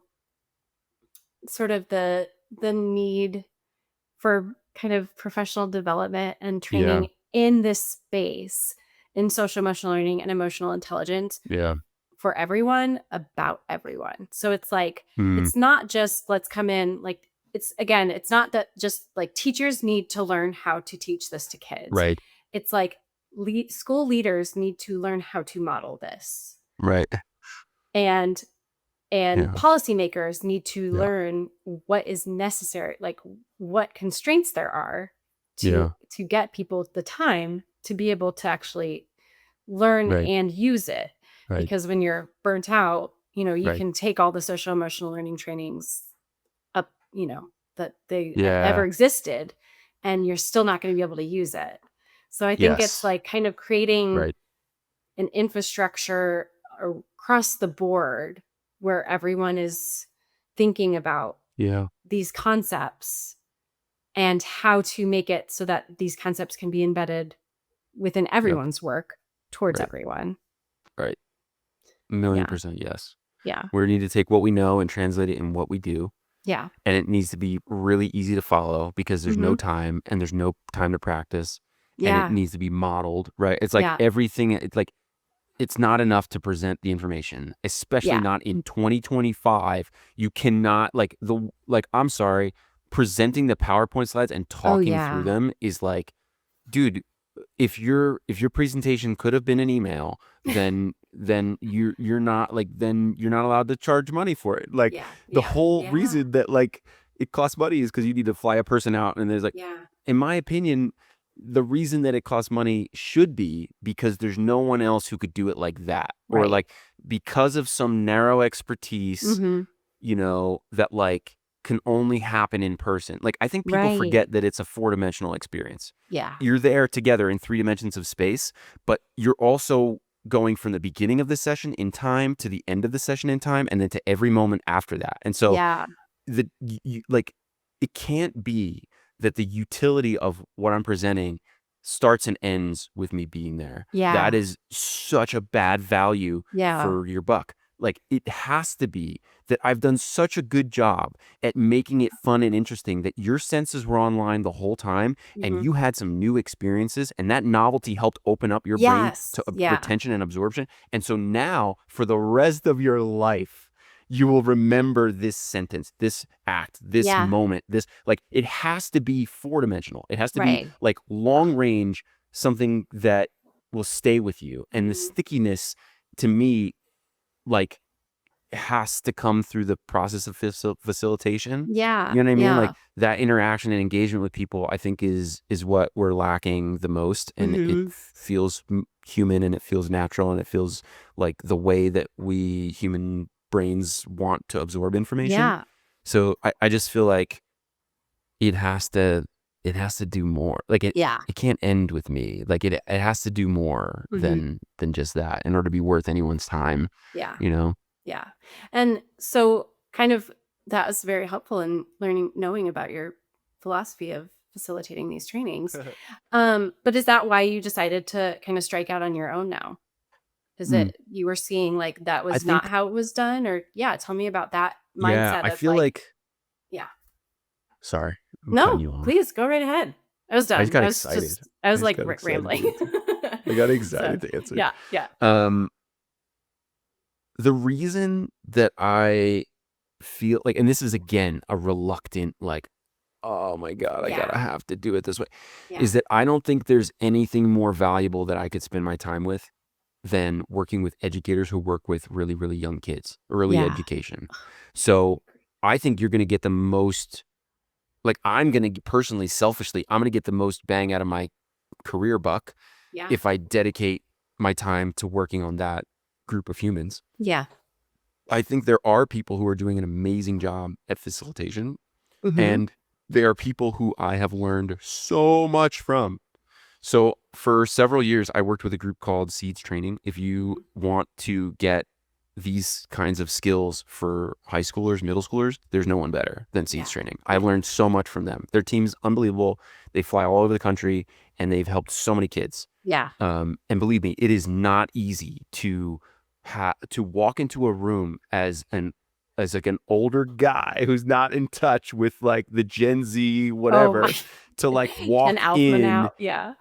sort of the need for kind of professional development and Yeah. training in this space in social emotional learning and emotional intelligence Yeah. for everyone about everyone. So it's like Mm, it's not just let's come in like it's not that just like teachers need to learn how to teach this to kids. right. It's like school leaders need to learn how to model this. Right. And and Yeah. policymakers need to Yeah. learn what is necessary, like what constraints there are Yeah. to get people the time to be able to actually learn Right. and use it. Right. Because when you're burnt out, you Right. can take all the social emotional learning trainings up, that they ever Yeah. existed, and you're still not going to be able to use it. So I think it's Yes. like kind of creating Right. an infrastructure across the board where everyone is thinking about Yeah. these concepts and how to make it so that these concepts can be embedded within Yep. everyone's work towards Right. everyone. Right. A million Yeah. percent yes. Yeah. We need to take what we know and translate it in what we do. Yeah. And it needs to be really easy to follow because there's no Mhm. time and there's no time to practice. And it Yeah. needs to be modeled, right? It's like Yeah. everything, it's like it's not enough to present the information, especially Yeah. not in 2025. You cannot I'm sorry, presenting the PowerPoint slides and Oh, talking through yeah. them is like, dude, if your presentation could have been an email, then you're not like then you're not allowed to charge money for it. Like Yeah. the Yeah. whole Yeah. reason that like it costs money is because you need to fly a person out, and there's like, Yeah. in my opinion, the reason that it costs money should be because there's no one else who could do it like that, or Right. like because of some narrow expertise, Mhm. that like can only happen in person. Like I think people Right. forget that it's a 4-dimensional experience. Yeah. You're there together in 3 dimensions of space, but you're also going from the beginning of the session in time to the end of the session in time, and then to every moment after that. And so Yeah. like it can't be that the utility of what I'm presenting starts and ends with me being there. That Yeah. is such a bad value Yeah. for your buck. Like it has to be that I've done such a good job at making it fun and interesting that your senses were online the whole time and Mhm. you had some new experiences, and that novelty helped open up your brain Yes. to Yeah. retention and absorption. And so now for the rest of your life, you will remember this sentence, this act, this Yeah. moment, this, like, it has to be 4-dimensional. It has to be Right. like long range, something that will stay with you. And the Mhm. stickiness to me, like, has to come through the process of facilitation. Yeah. You know what I mean? Like Yeah. that interaction and engagement with people, I think is what we're lacking the most. And it Mhm. feels human, and it feels natural, and it feels like the way that we human brains want to absorb information. Yeah. So I just feel like it has to it has to do more. Like it Yeah. can't end with me. Like it has to do more Mhm. than just that in order to be worth anyone's time, Yeah. you know? Yeah. And so kind of that was very helpful in knowing about your philosophy of facilitating these trainings. But is that why you decided to kind of strike out on your own now? Is Mm, it you were seeing like that I was not think how it was done? Or yeah, tell me about that yeah, mindset I of feel like, like yeah. sorry, I'm cutting No, you off. please go right ahead. I was I just done. got excited. I I was just like got excited to rambling. answer. I got So excited to answer. yeah, yeah. Um, the reason that I feel like, and this is again a reluctant, like, oh my God, I gotta Yeah. have to do it this way, Yeah. is that I don't think there's anything more valuable that I could spend my time with than working with educators who work with really, really young kids, early Yeah. education. So I think you're gonna get the most, like, I'm gonna personally, selfishly, I'm gonna get the most bang out of my career buck Yeah. if I dedicate my time to working on that group of humans. Yeah. I think there are people who are doing an amazing job at facilitation, Mhm. and there are people who I have learned so much from. So for several years, I worked with a group called Seeds Training. If you want to get these kinds of skills for high schoolers, middle schoolers, there's no one better than Yeah. Seeds Training. I Yeah. learned so much from them. Their team's unbelievable. They fly all over the country, and they've helped so many kids. Yeah. And believe me, it is not easy to walk into a room as like an older guy who's not in touch with like the Gen Z Oh my. whatever, to like Ken walk Alpman in, out. Yeah.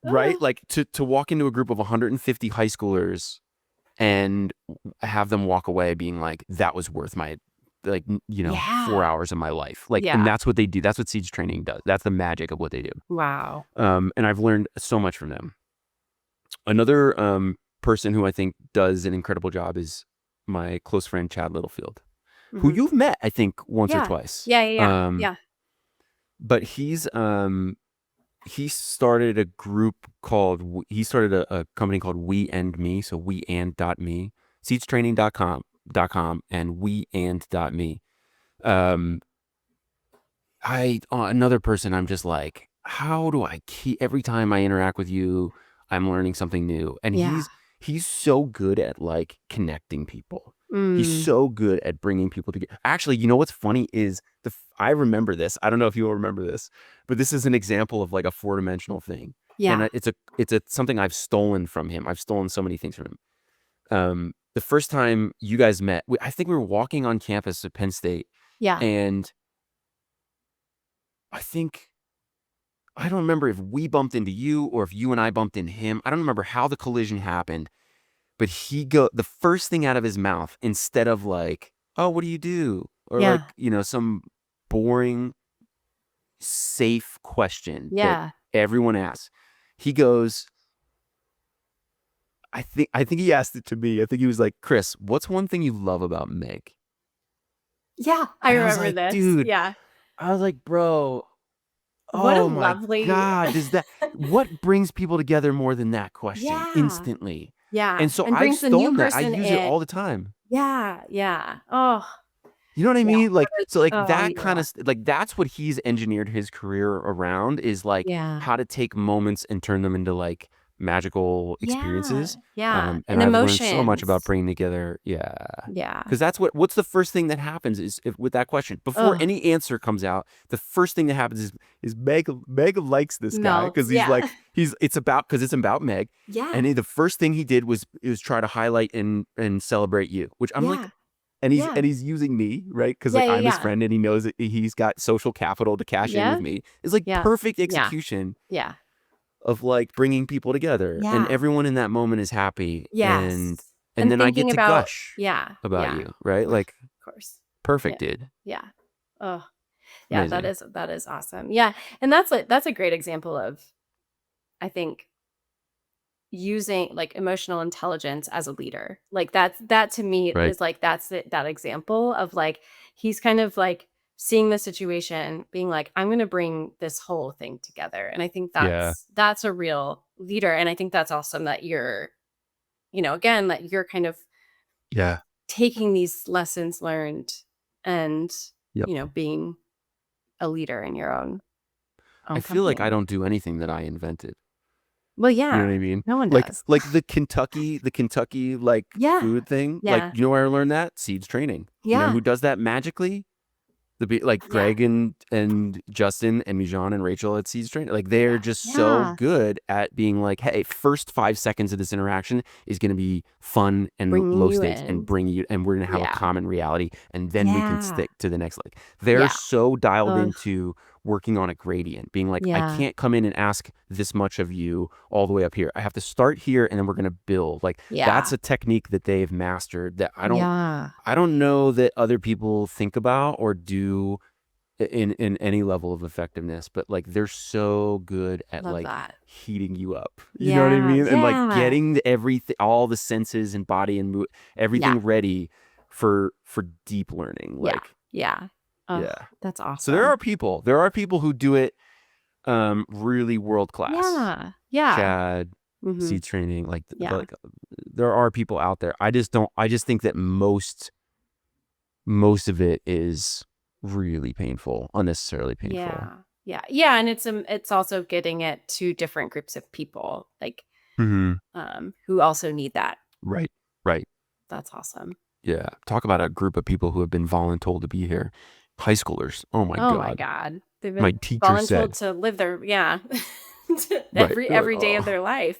right? Like to walk into a group of 150 high schoolers and have them walk away being like, that was worth my, like, 4 Yeah. hours of my life. Like, and Yeah. that's what they do. That's what Siege Training does. That's the magic of what they do. Wow. And I've learned so much from them. Another person who I think does an incredible job is my close friend Chad Littlefield, who Mhm. you've met, I think, once or Yeah. twice. Yeah, yeah, yeah. Yeah. But he started a group called, he started a company called We and Me, so weand.me, seedstraining.com and weand.me. Another person, I'm just like, how do I keep, every time I interact with you, I'm learning something new. And Yeah. he's so good at like connecting people. He's Mm. so good at bringing people together. Actually, you know what's funny is I remember this. I don't know if you'll remember this, but this is an example of like a 4-dimensional thing. And Yeah. it's something I've stolen from him. I've stolen so many things from him. The first time you guys met, I think we were walking on campus at Penn State, Yeah. and I think, I don't remember if we bumped into you or if you and I bumped into him. I don't remember how the collision happened, but the first thing out of his mouth, instead of like, "Oh, what do you do?" or like, Yeah. some boring, safe question that Yeah. everyone asks, he goes, I think he asked it to me. I think he was like, "Chris, what's one thing you love about Meg?" Yeah. I And I was remember like, this. "Dude," Yeah. I was like, "Bro, What a oh my lovely God, what brings people together more than that question Yeah. instantly?" Yeah. And so And I've brings a new stolen that. I person use it in. all the time. Yeah. Yeah. Oh, You know what I yeah. mean? Like, That is so like oh, that kind yeah. of like, that's what he's engineered his career around, is like Yeah. how to take moments and turn them into like magical Yeah. experiences. Yeah. And And I've learned so much about emotions. bringing together. Yeah. Yeah. Because what's the first thing that happens is, with that question, before Oh, any answer comes out, the first thing that happens is Meg likes this guy because melts. he's Yeah. like, it's about Meg. Yeah. And the first thing he did was try to highlight and celebrate you, which I'm like, Yeah. and Yeah. he's using me, right? Because Yeah. like Yeah. I'm his Yeah. friend and he knows that he's got social capital to cash in with Yeah. me. It's like Yeah. perfect Yeah. execution Yeah. of like bringing people together, and Yeah. everyone in that moment is happy, and Yes. and And then I get thinking to about gush yeah. about Yeah. you, right? Of Like, course. perfect, Yeah. dude. Yeah. Oh, yeah, Amazing. that is awesome. Yeah. And that's a great example of, I think, using like emotional intelligence as a leader. Like that to me Right. is like that example of like he's kind of like seeing the situation, being like, I'm gonna bring this whole thing together. And I think Yeah. that's a real leader. And I think that's awesome that you're, again, that you're kind of Yeah. taking these lessons learned and, Yep. being a leader in your own. I feel like I company. don't do anything that I invented. Well, You know yeah, what I mean? no one Like does. the Kentucky like Yeah, food thing. Like, yeah, you know where I learned that? Seeds training. You know yeah, who does that magically? Like yeah, Greg and Justin and Mijan and Rachel at Seeds Training. Like, they're yeah, just so yeah. good at being like, hey, first 5 seconds of this interaction is going to be fun and Bringing low you stakes and in. bring you, and we're going to have a Yeah, common reality, and then we can yeah, stick to the next. Like, they're yeah. so dialed Ugh, into working on a gradient, being like, I yeah, can't come in and ask this much of you all the way up here. I have to start here, and then we're going to build. Like, that's yeah, a technique that they've mastered that yeah. I don't know that other people think about or do in any level of effectiveness, but like, they're so good at Love like that. heating you up. You know what I Yeah, mean? And like yeah, getting everything, all the senses and body and yeah, everything ready for deep learning. yeah, Like, yeah. Oh, yeah. that's So there are awesome. people who do it really world class. Yeah, yeah. Chad, Mm-hmm. seed training, Yeah, there are people out there. I just think that most of it is really painful, unnecessarily painful. yeah, yeah, yeah. And it's also getting it to different groups of people, like Hmm. who also need that. Right. Right. That's awesome. Yeah. Talk about a group of people who have been voluntold to be here. High schoolers. Oh my Oh my God. God. They've My been teacher voluntold said, to live their, yeah, right. They're like, every day of oh, their life.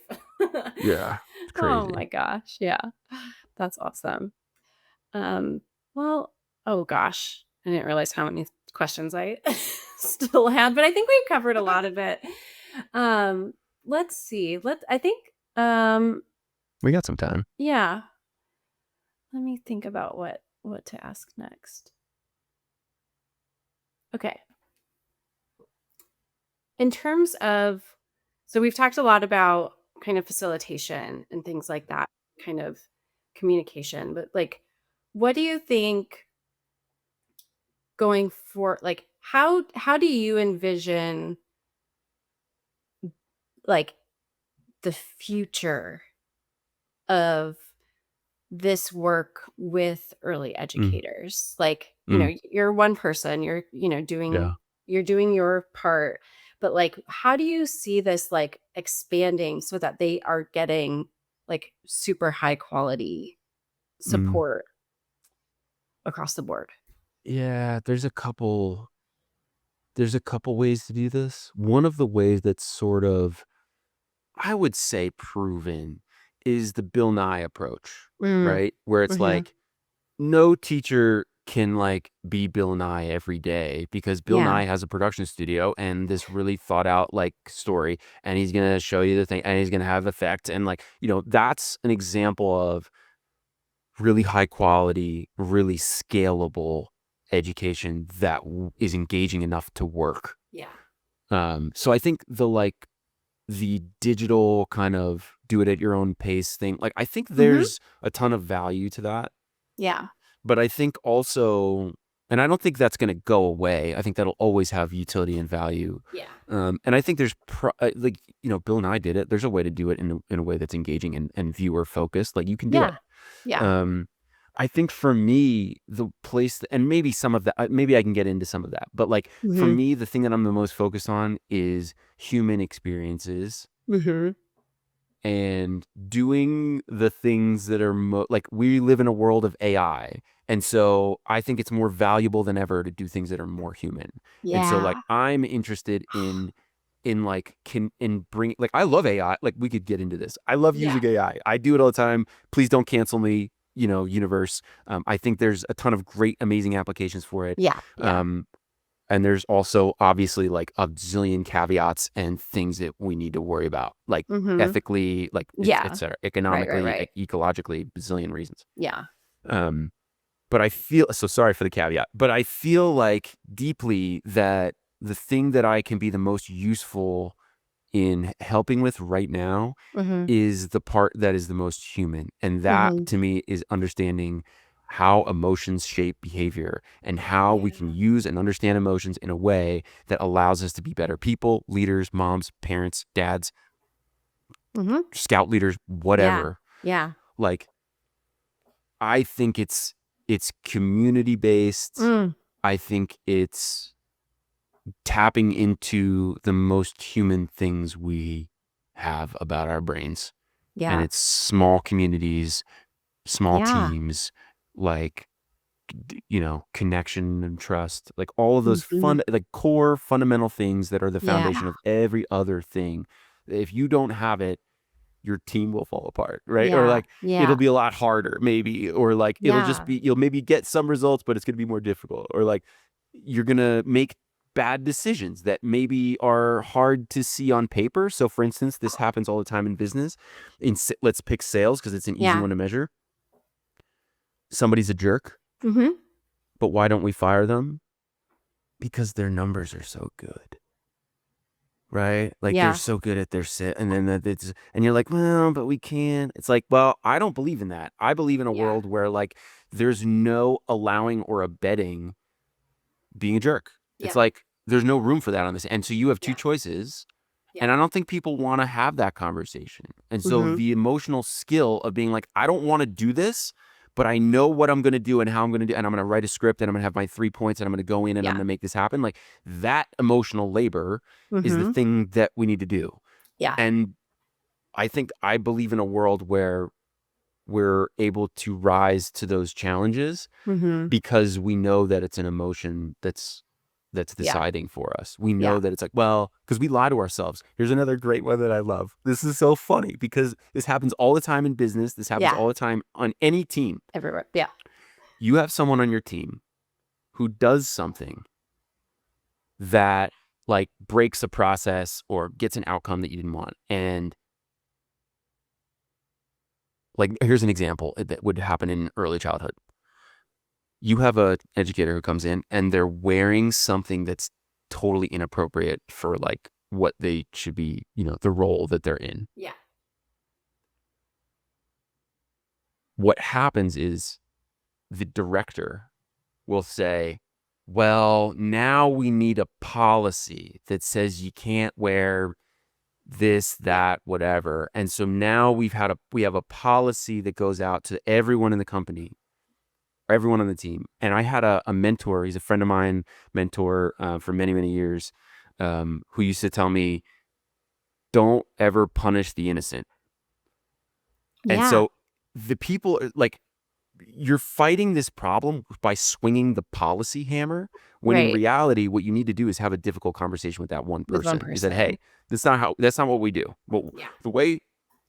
yeah, it's Oh crazy. my gosh. Yeah. That's awesome. Um, well, oh gosh. I didn't realize how many questions I still had, but I think we've covered a lot of it. Um, let's see. I think, um, We got some time. yeah. Let me think about what to ask next. Okay. In terms of, so we've talked a lot about kind of facilitation and things like that, kind of communication, but like, what do you think going for, like, how do you envision like the future of this work with early Mm, educators? Like, mm, you're one person, yeah. you're doing your part, but like, how do you see this like expanding so that they are getting like super high quality Mm. support across the board? Yeah. There's a couple ways to do this. One of the ways that's sort of, I would say, proven is the Bill Nye approach, Mm. right? Where it's Mhm. like, no teacher can like be Bill Nye every day, because Bill Yeah. Nye has a production studio and this really thought out like story, and he's going to show you the thing, and he's going to have effect. And like, that's an example of really high quality, really scalable education that is engaging enough to work. Yeah. So I think the digital kind of do it at your own pace thing, like, I think Mhm. there's a ton of value to that. Yeah. But I think also, and I don't think that's going to go away. I think that'll always have utility and value. Yeah. And I think there's like, Bill Nye did it. There's a way to do it in a way that's engaging and viewer focused. Like, you can do it. Yeah. Yeah. Um, I think for me, the place, and maybe some of that, maybe I can get into some of that, but like, for Mhm. me, the thing that I'm the most focused on is human experiences Mhm. and doing the things that are like, we live in a world of AI. And so I think it's more valuable than ever to do things that are more human. And so like, Yeah. I'm interested in like, in bring, like, I love AI. Like, we could get into this. I love Yeah. using AI. I do it all the time. Please don't cancel me, universe. I think there's a ton of great, amazing applications for it. Yeah. Yeah. Um, and there's also obviously like a zillion caveats and things that we need to worry about, like Mhm. ethically, like et Yeah. cetera, Right, right, economically, right. ecologically, bazillion reasons. Yeah. Um, but I feel so sorry for the caveat, but I feel like deeply that the thing that I can be the most useful in helping with right now Mhm. is the part that is the most human. And that Mhm. to me is understanding how emotions shape behavior and how we can Yeah. use and understand emotions in a way that allows us to be better people, leaders, moms, parents, dads, Mhm. scout leaders, Yeah. whatever. Yeah. Like, I think it's community based. Mm. I think it's tapping into the most human things we have about our brains. And Yeah. it's small communities, small Yeah. teams, like, connection and trust, like all of those Mhm. like core fundamental things that are the Yeah. foundation of every other thing. If you don't have it, your team will fall apart, right? Or Yeah. like it'll Yeah. be a lot harder maybe, or like it'll just Yeah. be, you'll maybe get some results, but it's going to be more difficult, or like you're going to make bad decisions that maybe are hard to see on paper. So for instance, this happens all the time in business. Let's pick sales because it's an easy Yeah. one to measure. Somebody's a jerk, Mhm. but why don't we fire them? Because their numbers are so good, right? Like they're Yeah. so good at their sit, and then and you're like, well, but we can't. It's like, well, I don't believe in that. I believe in a Yeah. world where like there's no allowing or abetting being a jerk. It's Yeah. like there's no room for that on this. And so you have two Yeah. choices. Yeah. And I don't think people want to have that conversation. And so Mhm. the emotional skill of being like, I don't want to do this, but I know what I'm going to do and how I'm going to do. And I'm going to write a script and I'm going to have my 3 points and I'm going to go in and I'm Yeah. going to make this happen. Like that emotional labor is the Mhm. thing that we need to do. Yeah. And I believe in a world where we're able to rise to those challenges Mhm. because we know that it's an emotion that's Yeah. deciding for us. We Yeah. know that it's like, well, because we lie to ourselves. Here's another great one that I love. This is so funny because this happens all the time in business. This happens Yeah. all the time on any team. Everywhere. Yeah. You have someone on your team who does something that like breaks a process or gets an outcome that you didn't want. And like, here's an example that would happen in early childhood. You have a educator who comes in and they're wearing something that's totally inappropriate for like what they should be, the role that they're in. Yeah. What happens is the director will say, well, now we need a policy that says you can't wear this, Yeah. that, whatever. And so now we have a policy that goes out to everyone in the company, everyone on the team. And I had a mentor, he's a friend of mine, mentor for many, many years, who used to tell me, don't ever punish the innocent. And Yeah. so the people like, you're fighting this problem by swinging the policy hammer, when in Right. reality, what you need to do is have a difficult conversation with that one With one person. You said, hey, person. that's not what we do. Well, Yeah. the way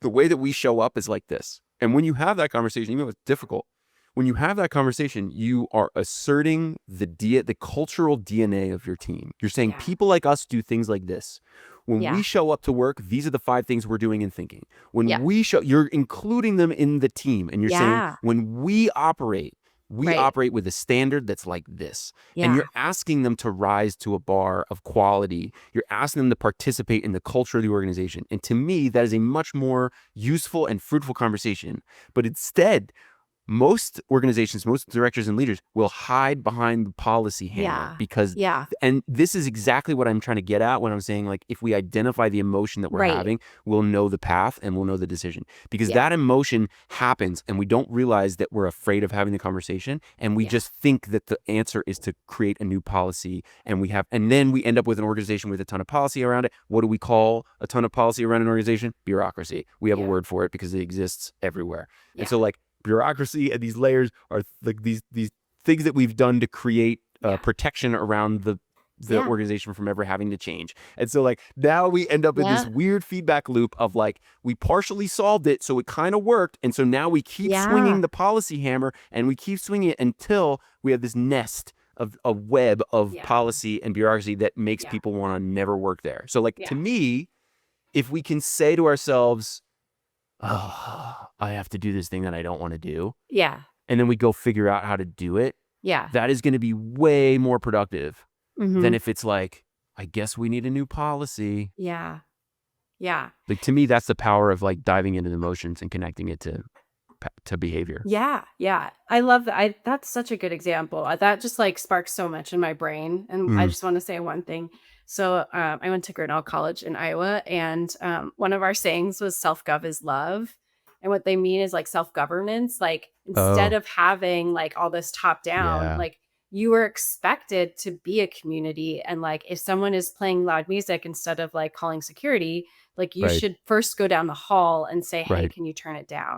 that we show up is like this. And when you have that conversation, even if it's difficult, when you have that conversation, you are asserting the cultural DNA of your team. You're saying Yeah. people like us do things like this. When Yeah. we show up to work, these are the 5 things we're doing and thinking. When Yeah. you're including them in the team, and you're saying, Yeah. when we operate Right. with a standard that's like this. And Yeah. you're asking them to rise to a bar of quality. You're asking them to participate in the culture of the organization. And to me, that is a much more useful and fruitful conversation. But instead, most organizations, most directors and leaders will hide behind the policy hammer Yeah. because, Yeah. and this is exactly what I'm trying to get at when I'm saying, like, if we identify the emotion that we're Right. having, we'll know the path and we'll know the decision, because Yeah. that emotion happens and we don't realize that we're afraid of having the conversation, and we Yeah. just think that the answer is to create a new policy, and then we end up with an organization with a ton of policy around it. What do we call a ton of policy around an organization? Bureaucracy. We have a Yeah. word for it because it exists everywhere. Yeah. And so, like, bureaucracy and these layers are like these things that we've done to create Yeah. protection around the Yeah. organization from ever having to change. And so, like, now we end up in this Yeah. weird feedback loop of like, we partially solved it, so it kind of worked, and so now we keep Yeah. swinging the policy hammer, and we keep swinging it until we have this nest of a web of Yeah. policy and bureaucracy that makes Yeah. people want to never work there. So, like, Yeah. to me, if we can say to ourselves, oh, I have to do this thing that I don't want to do, Yeah. and then we go figure out how to do it, Yeah. that is going to be way more productive Mhm. than if it's like, I guess we need a new policy. Yeah. Yeah. Like, to me, that's the power of like diving into the emotions and connecting it to behavior. Yeah. Yeah. I love that. That's such a good example. That just like sparks so much in my brain. And I just want to say one thing. So I went to Grinnell College in Iowa, and one of our sayings was self-gov is love. And what they mean is like self-governance. Like, instead Oh. of having like all this top down, Yeah. like you were expected to be a community. And like, if someone is playing loud music, instead of like calling security, like you Right. should first go down the hall and say, hey, Right. can you turn it down?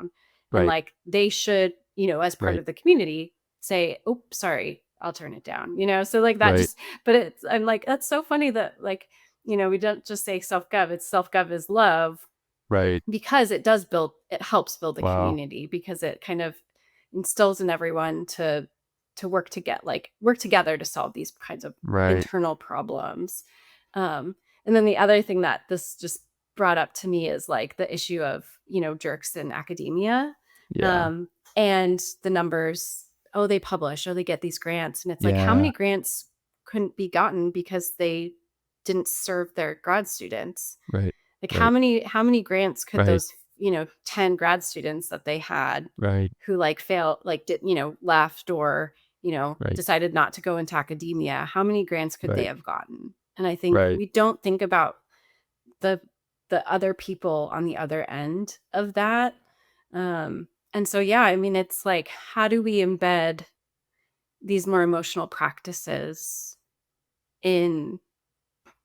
And Right. like, they should, as part Right. of the community, say, oh, sorry, I'll turn it down, so like that Right. just, but I'm like, that's so funny that like, we don't just say self-gov, it's self-gov is love, Right. because it helps build a Wow. community, because it kind of instills in everyone to work together to solve these kinds of Right. internal problems. And then the other thing that this just brought up to me is like the issue of, jerks in academia, Yeah. and the numbers. Oh, they publish, oh, they get these grants. And it's like, how Yeah. many grants couldn't be gotten because they didn't serve their grad students? Right. Like, Right. how many grants could Right. those, 10 grad students that they had Right. who like failed, like did, left, or, Right. decided not to go into academia, how many grants could they Right. have gotten? And I think Right. we don't think about the other people on the other end of that. And so, yeah, I mean, it's like, how do we embed these more emotional practices in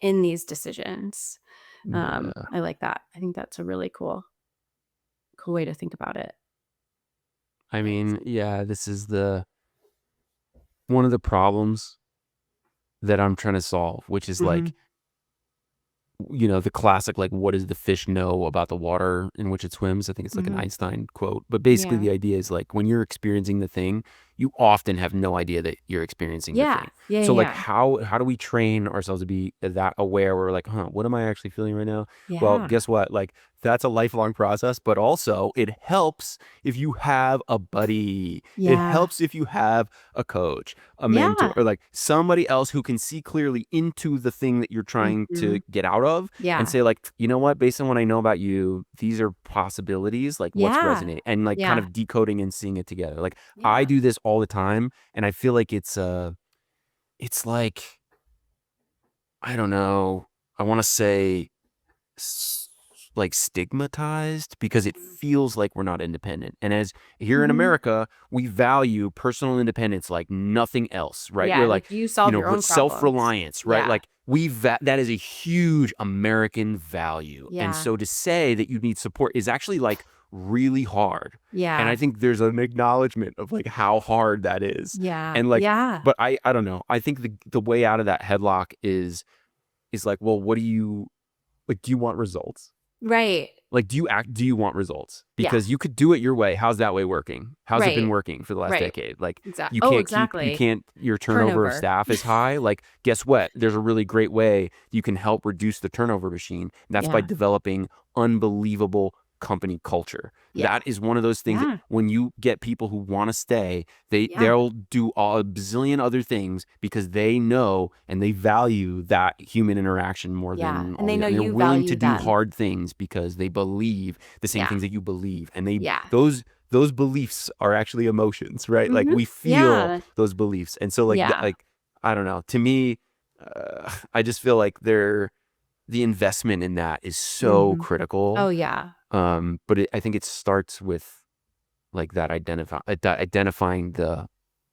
these decisions? Yeah. I like that. I think that's a really cool way to think about it. I mean, yeah, this is one of the problems that I'm trying to solve, which is Mhm. like, the classic, like, what does the fish know about the water in which it swims? I think it's like an Mhm. Einstein quote. But basically, Yeah. the idea is like, when you're experiencing the thing, you often have no idea that you're experiencing the Yeah. thing. Yeah. So, like, Yeah. how do we train ourselves to be that aware? Where we're like, what am I actually feeling right now? Well, Yeah. guess what? Like, that's a lifelong process, but also it helps if you have a buddy. It Yeah. helps if you have a coach, a mentor, Yeah. or like somebody else who can see clearly into the thing that you're trying to Mhm. get out of and Yeah. say, like, you know what, based on what I know about you, these are possibilities, like what's Yeah. resonate, and like kind Yeah. of decoding and seeing it together. Like, I Yeah. do this all the time, and I feel like it's like, I don't know, I want to say s- like stigmatized because it feels like we're not independent. And as here in Mhm. America, we value personal independence like nothing else, right? Yeah. We're like, Like, you solve your own problems. self-reliance, right? Yeah. Like that is a huge American value. And Yeah. so to say that you need support is actually like really hard. And I Yeah. think there's an acknowledgement of like how hard that is. Yeah. And like, Yeah. but I don't know. I think the way out of that headlock is like, well, what do you like? Do you want results? Right. Like, do you want results? Yeah. Because you could do it your way. How's that way working? How's it been Right. working for the last Right. decade? Like, Exactly. your turnover of Turnover. staff is high. Like, guess what? There's a really great way you can help reduce the turnover machine. And that's by Yeah. developing unbelievable company culture. Yeah. That is one of those things that Yeah. when you get people who want to stay, Yeah. they'll do a bazillion other things because they know and they value that human interaction more Yeah. than And all they the know and they're you willing to value do them. hard things because they believe the same Yeah. things that you believe. And they Yeah. those beliefs are actually emotions, right? Like, Mhm. we feel Yeah. those beliefs. And so like Yeah. I don't know. To me, I just feel like the investment in that is so Mhm. Oh, critical. yeah. But I think it starts with like that identifying the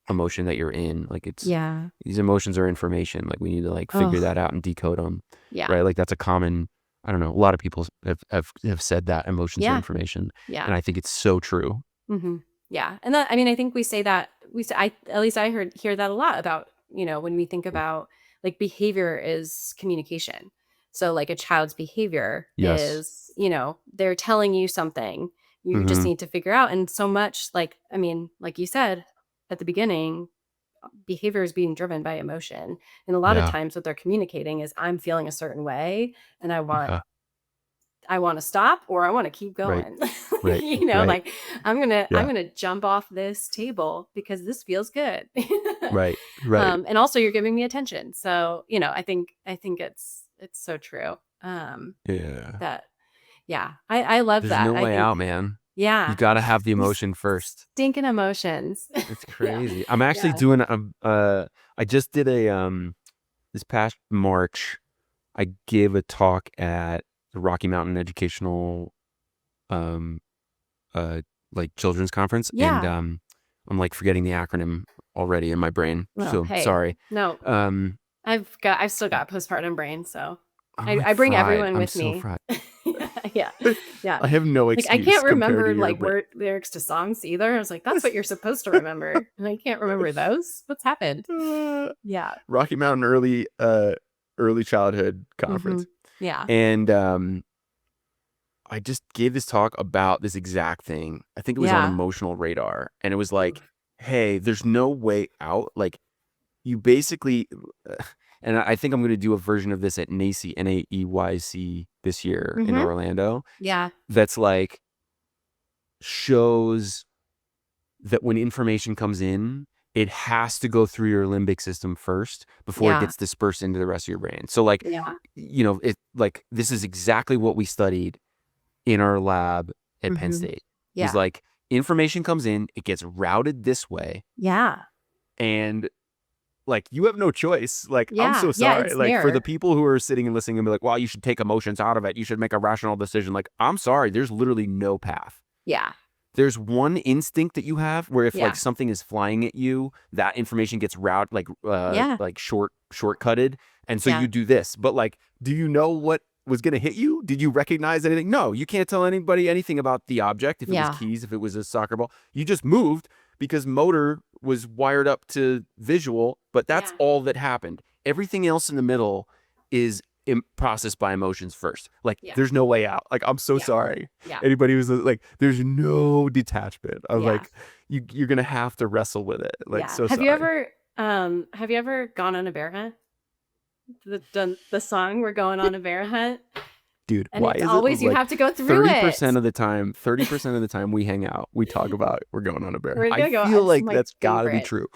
emotion that you're in. Like, Yeah. these emotions are information. Like, we need to like figure Oh, that out and decode them, yeah. right? Like, that's a common, I don't know, a lot of people have said that emotions are Yeah. information, Yeah. and I think it's so true. Mhm. Yeah. And that, I mean, I think we say that, at least I hear that a lot about, when we think about like behavior is communication. So like a child's behavior Yes. is, they're telling you something. You just Mm-hmm. need to figure out. And so much, like, I mean, like you said at the beginning, behavior is being driven by emotion. And a lot of Yeah. times what they're communicating is, I'm feeling a certain way and Yeah. I want to stop, or I want to keep Right. going. Right. Right. Like, I'm Yeah. going to jump off this table because this feels good. Right. Right. And also you're giving me attention. So, I think it's so true. Yeah. That, yeah, I love There's that. no I way think, out, man. You yeah, got to have the these emotion first. stinking emotions. It's Yeah. crazy. I'm actually Yeah. doing I just did this past March, I gave a talk at the Rocky Mountain Educational um like children's conference, and Yeah. I'm like forgetting the acronym. already in my brain. Oh, So hey, sorry. no, Um, I've still got postpartum brain, so I'm like I bring fried. everyone I'm with so me. fried. Yeah, yeah. I have no Like I excuse can't compared to remember your like brain. word lyrics to songs either. I was like, that's what you're supposed to remember, and I can't remember those. What's happened? Yeah. Rocky Mountain early childhood Mm-hmm. conference. Yeah. And I just gave this talk about this exact thing. I think it was on Yeah. emotional radar. And it was like, hey, there's no way out. Like you basically, and I think I'm going to do a version of this at NAEYC, NAEYC this year in Mm-hmm. Orlando. Yeah. That's like shows that when information comes in, it has to go through your limbic system first before it Yeah. gets dispersed into the rest of your brain. So like, Yeah. it like this is exactly what we studied in our lab at Penn Mm-hmm. State. It was Yeah. like information comes in, it gets routed this way, Yeah. and like you have no choice. Like I'm Yeah. so Yeah. sorry. It's Like for the there. people who are sitting and listening and be like, "Well, you should take emotions out of it. You should make a rational decision." Like I'm sorry, there's literally no path. Yeah. There's one instinct that you have where if like Yeah. something is flying at you, that information gets routed Yeah. like shortcutted, and so Yeah. you do this. But like, do you know what was going to hit you? Did you recognize anything? No, you can't tell anybody anything about the object. If it was Yeah. keys, if it was a soccer ball, you just moved because motor was wired up to visual, but that's Yeah. all that happened. Everything else in the middle is processed by emotions first. Like Yeah. there's no way out. Like I'm so Yeah. sorry. Yeah. Anybody who's like, there's no detachment. I'm Yeah. like, you're gonna have to wrestle with it. Like, Yeah. so Have sorry. you ever gone on a bear hunt? The song "We're Going on a Bear Hunt," Dude, and why it's is always it you like have to go through 30% it. of the time, 30% of the time we hang out, we talk about we're going on a bear? We're I gonna go. feel It's like my that's gotta be favorite. true.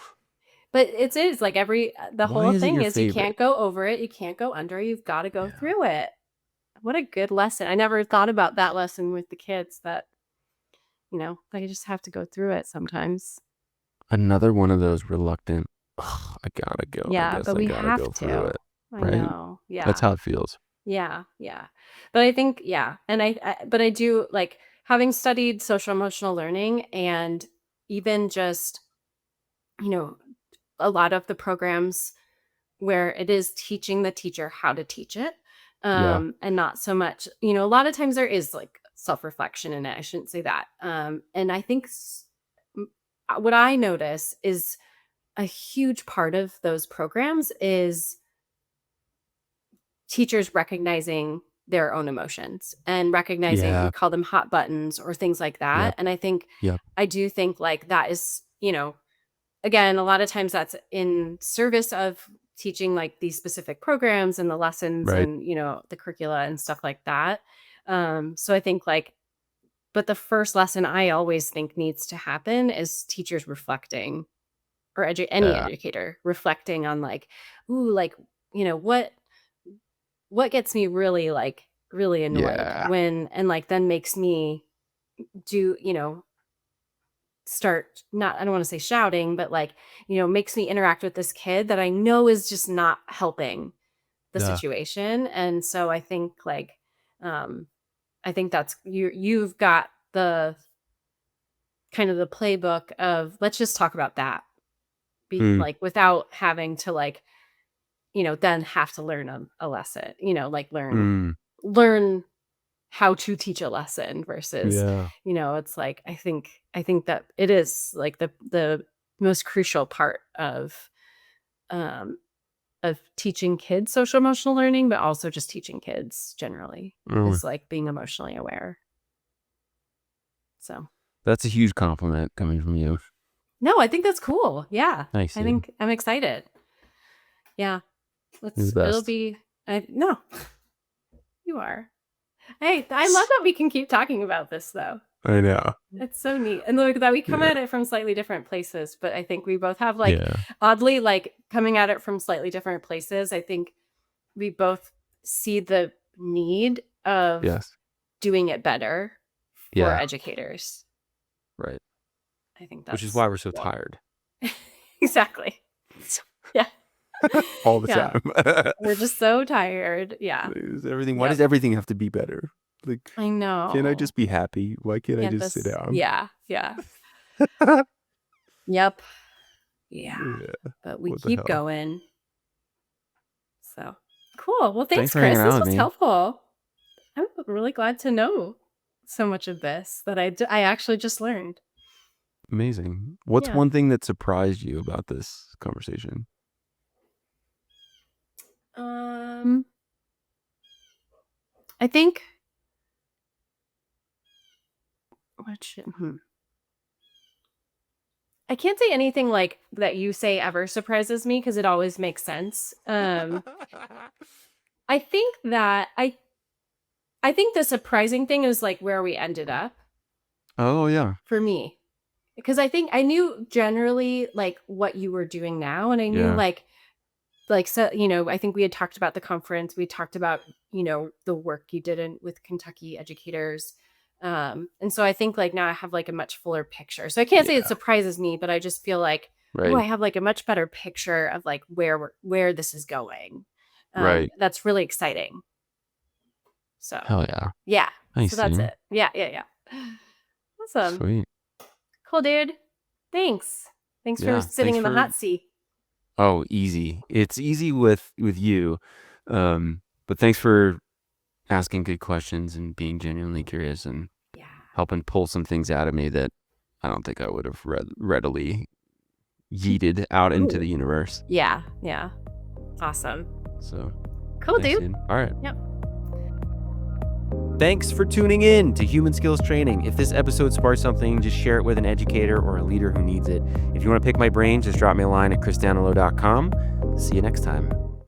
But it is like the Why whole is it thing your is you favorite? can't go over it, you can't go under, you've got to go through it. What a good lesson. I never thought about that lesson with the kids that, they just have to go through it sometimes. Another one of those reluctant, "Ugh, I gotta go. I Yeah, guess but I we gotta have go through to. it." I Right? know. That's Yeah. how it feels. Yeah. Yeah. But I think, yeah. And but I do like having studied social emotional learning and even just, you know, a lot of the programs where it is teaching the teacher how to teach it, Yeah. and not so much, a lot of times there is like self-reflection in it. I shouldn't say that. And I think what I notice is a huge part of those programs is teachers recognizing their own emotions and recognizing, we Yeah. call them hot buttons or things like that. Yep. And Yep. I do think like that is, again, a lot of times that's in service of teaching like these specific programs and the lessons Right. and, the curricula and stuff like that. So I think like, but the first lesson I always think needs to happen is teachers reflecting or any Yeah. educator reflecting on like, ooh, like, what gets me really like really annoyed Yeah. and like then makes me do, start not, I don't want to say shouting, but like, makes me interact with this kid that I know is just not helping the Yeah. situation. And so I think like, I think that's you've got the kind of the playbook of let's just talk about that. Mm. Like without having to like, then have to learn a lesson, like learn how to teach a lesson versus, Yeah. it's like I think that it is like the most crucial part um of teaching kids social emotional learning, but also just teaching kids generally Mm. is like being emotionally aware. So That's a huge compliment coming from you. no, I think that's cool. Yeah. Nice. I think I'm excited. Yeah. You're the It'll best. be no. You are. Hey, I love that we can keep talking about this though. I know. It's so neat. And look that we come Yeah. at it from slightly different places, but I think we both have like Yeah. oddly like coming at it from slightly different places. I think we both see the need of Yes. doing it better for Yeah. educators. Right. I think that's Which is why we're so tired. Exactly. Yeah. All the Yeah. time. We're just so tired. Yeah. Everything. Why does everything have to be better? Like, I know. can't I just be happy? Why can't I Can't just sit this- down? Yeah. Yeah. Yep. Yeah. Yeah. But we What the keep hell? going. So cool. Well, Thanks thanks, for hanging Chris. out This with was me. helpful. I'm really glad to know so much of this that I actually just learned. Amazing. What's Yeah. one thing that surprised you about this conversation? I think I can't say anything like that you say ever surprises me because it always makes sense. I think that I think the surprising thing is like where we ended up Oh, yeah. for me. Because I think I knew generally like what you were doing now, and I knew Yeah. so I think we had talked about the conference, we talked about the work you did with Kentucky educators, and so I think like now I have like a much fuller picture. So I can't say it Yeah. surprises me, but I just feel like I Right. have like a much better picture of like where this is going. Right. That's really exciting. So Hell yeah. yeah, Nice, so that's dude. it. Yeah. Awesome. Sweet. Cool, dude. Thanks for Yeah. sitting Thanks in the for. hot seat. Oh, easy. It's easy with you. But thanks for asking good questions and being genuinely curious and Yeah. helping pull some things out of me that I don't think I would have readily yeeted out into the universe. Yeah. Awesome. So Cool, thanks, dude. dude. All right. Yep. Thanks for tuning in to Human Skills Training. If this episode sparked something, just share it with an educator or a leader who needs it. If you want to pick my brain, just drop me a line at chrisdanilo.com. See you next time.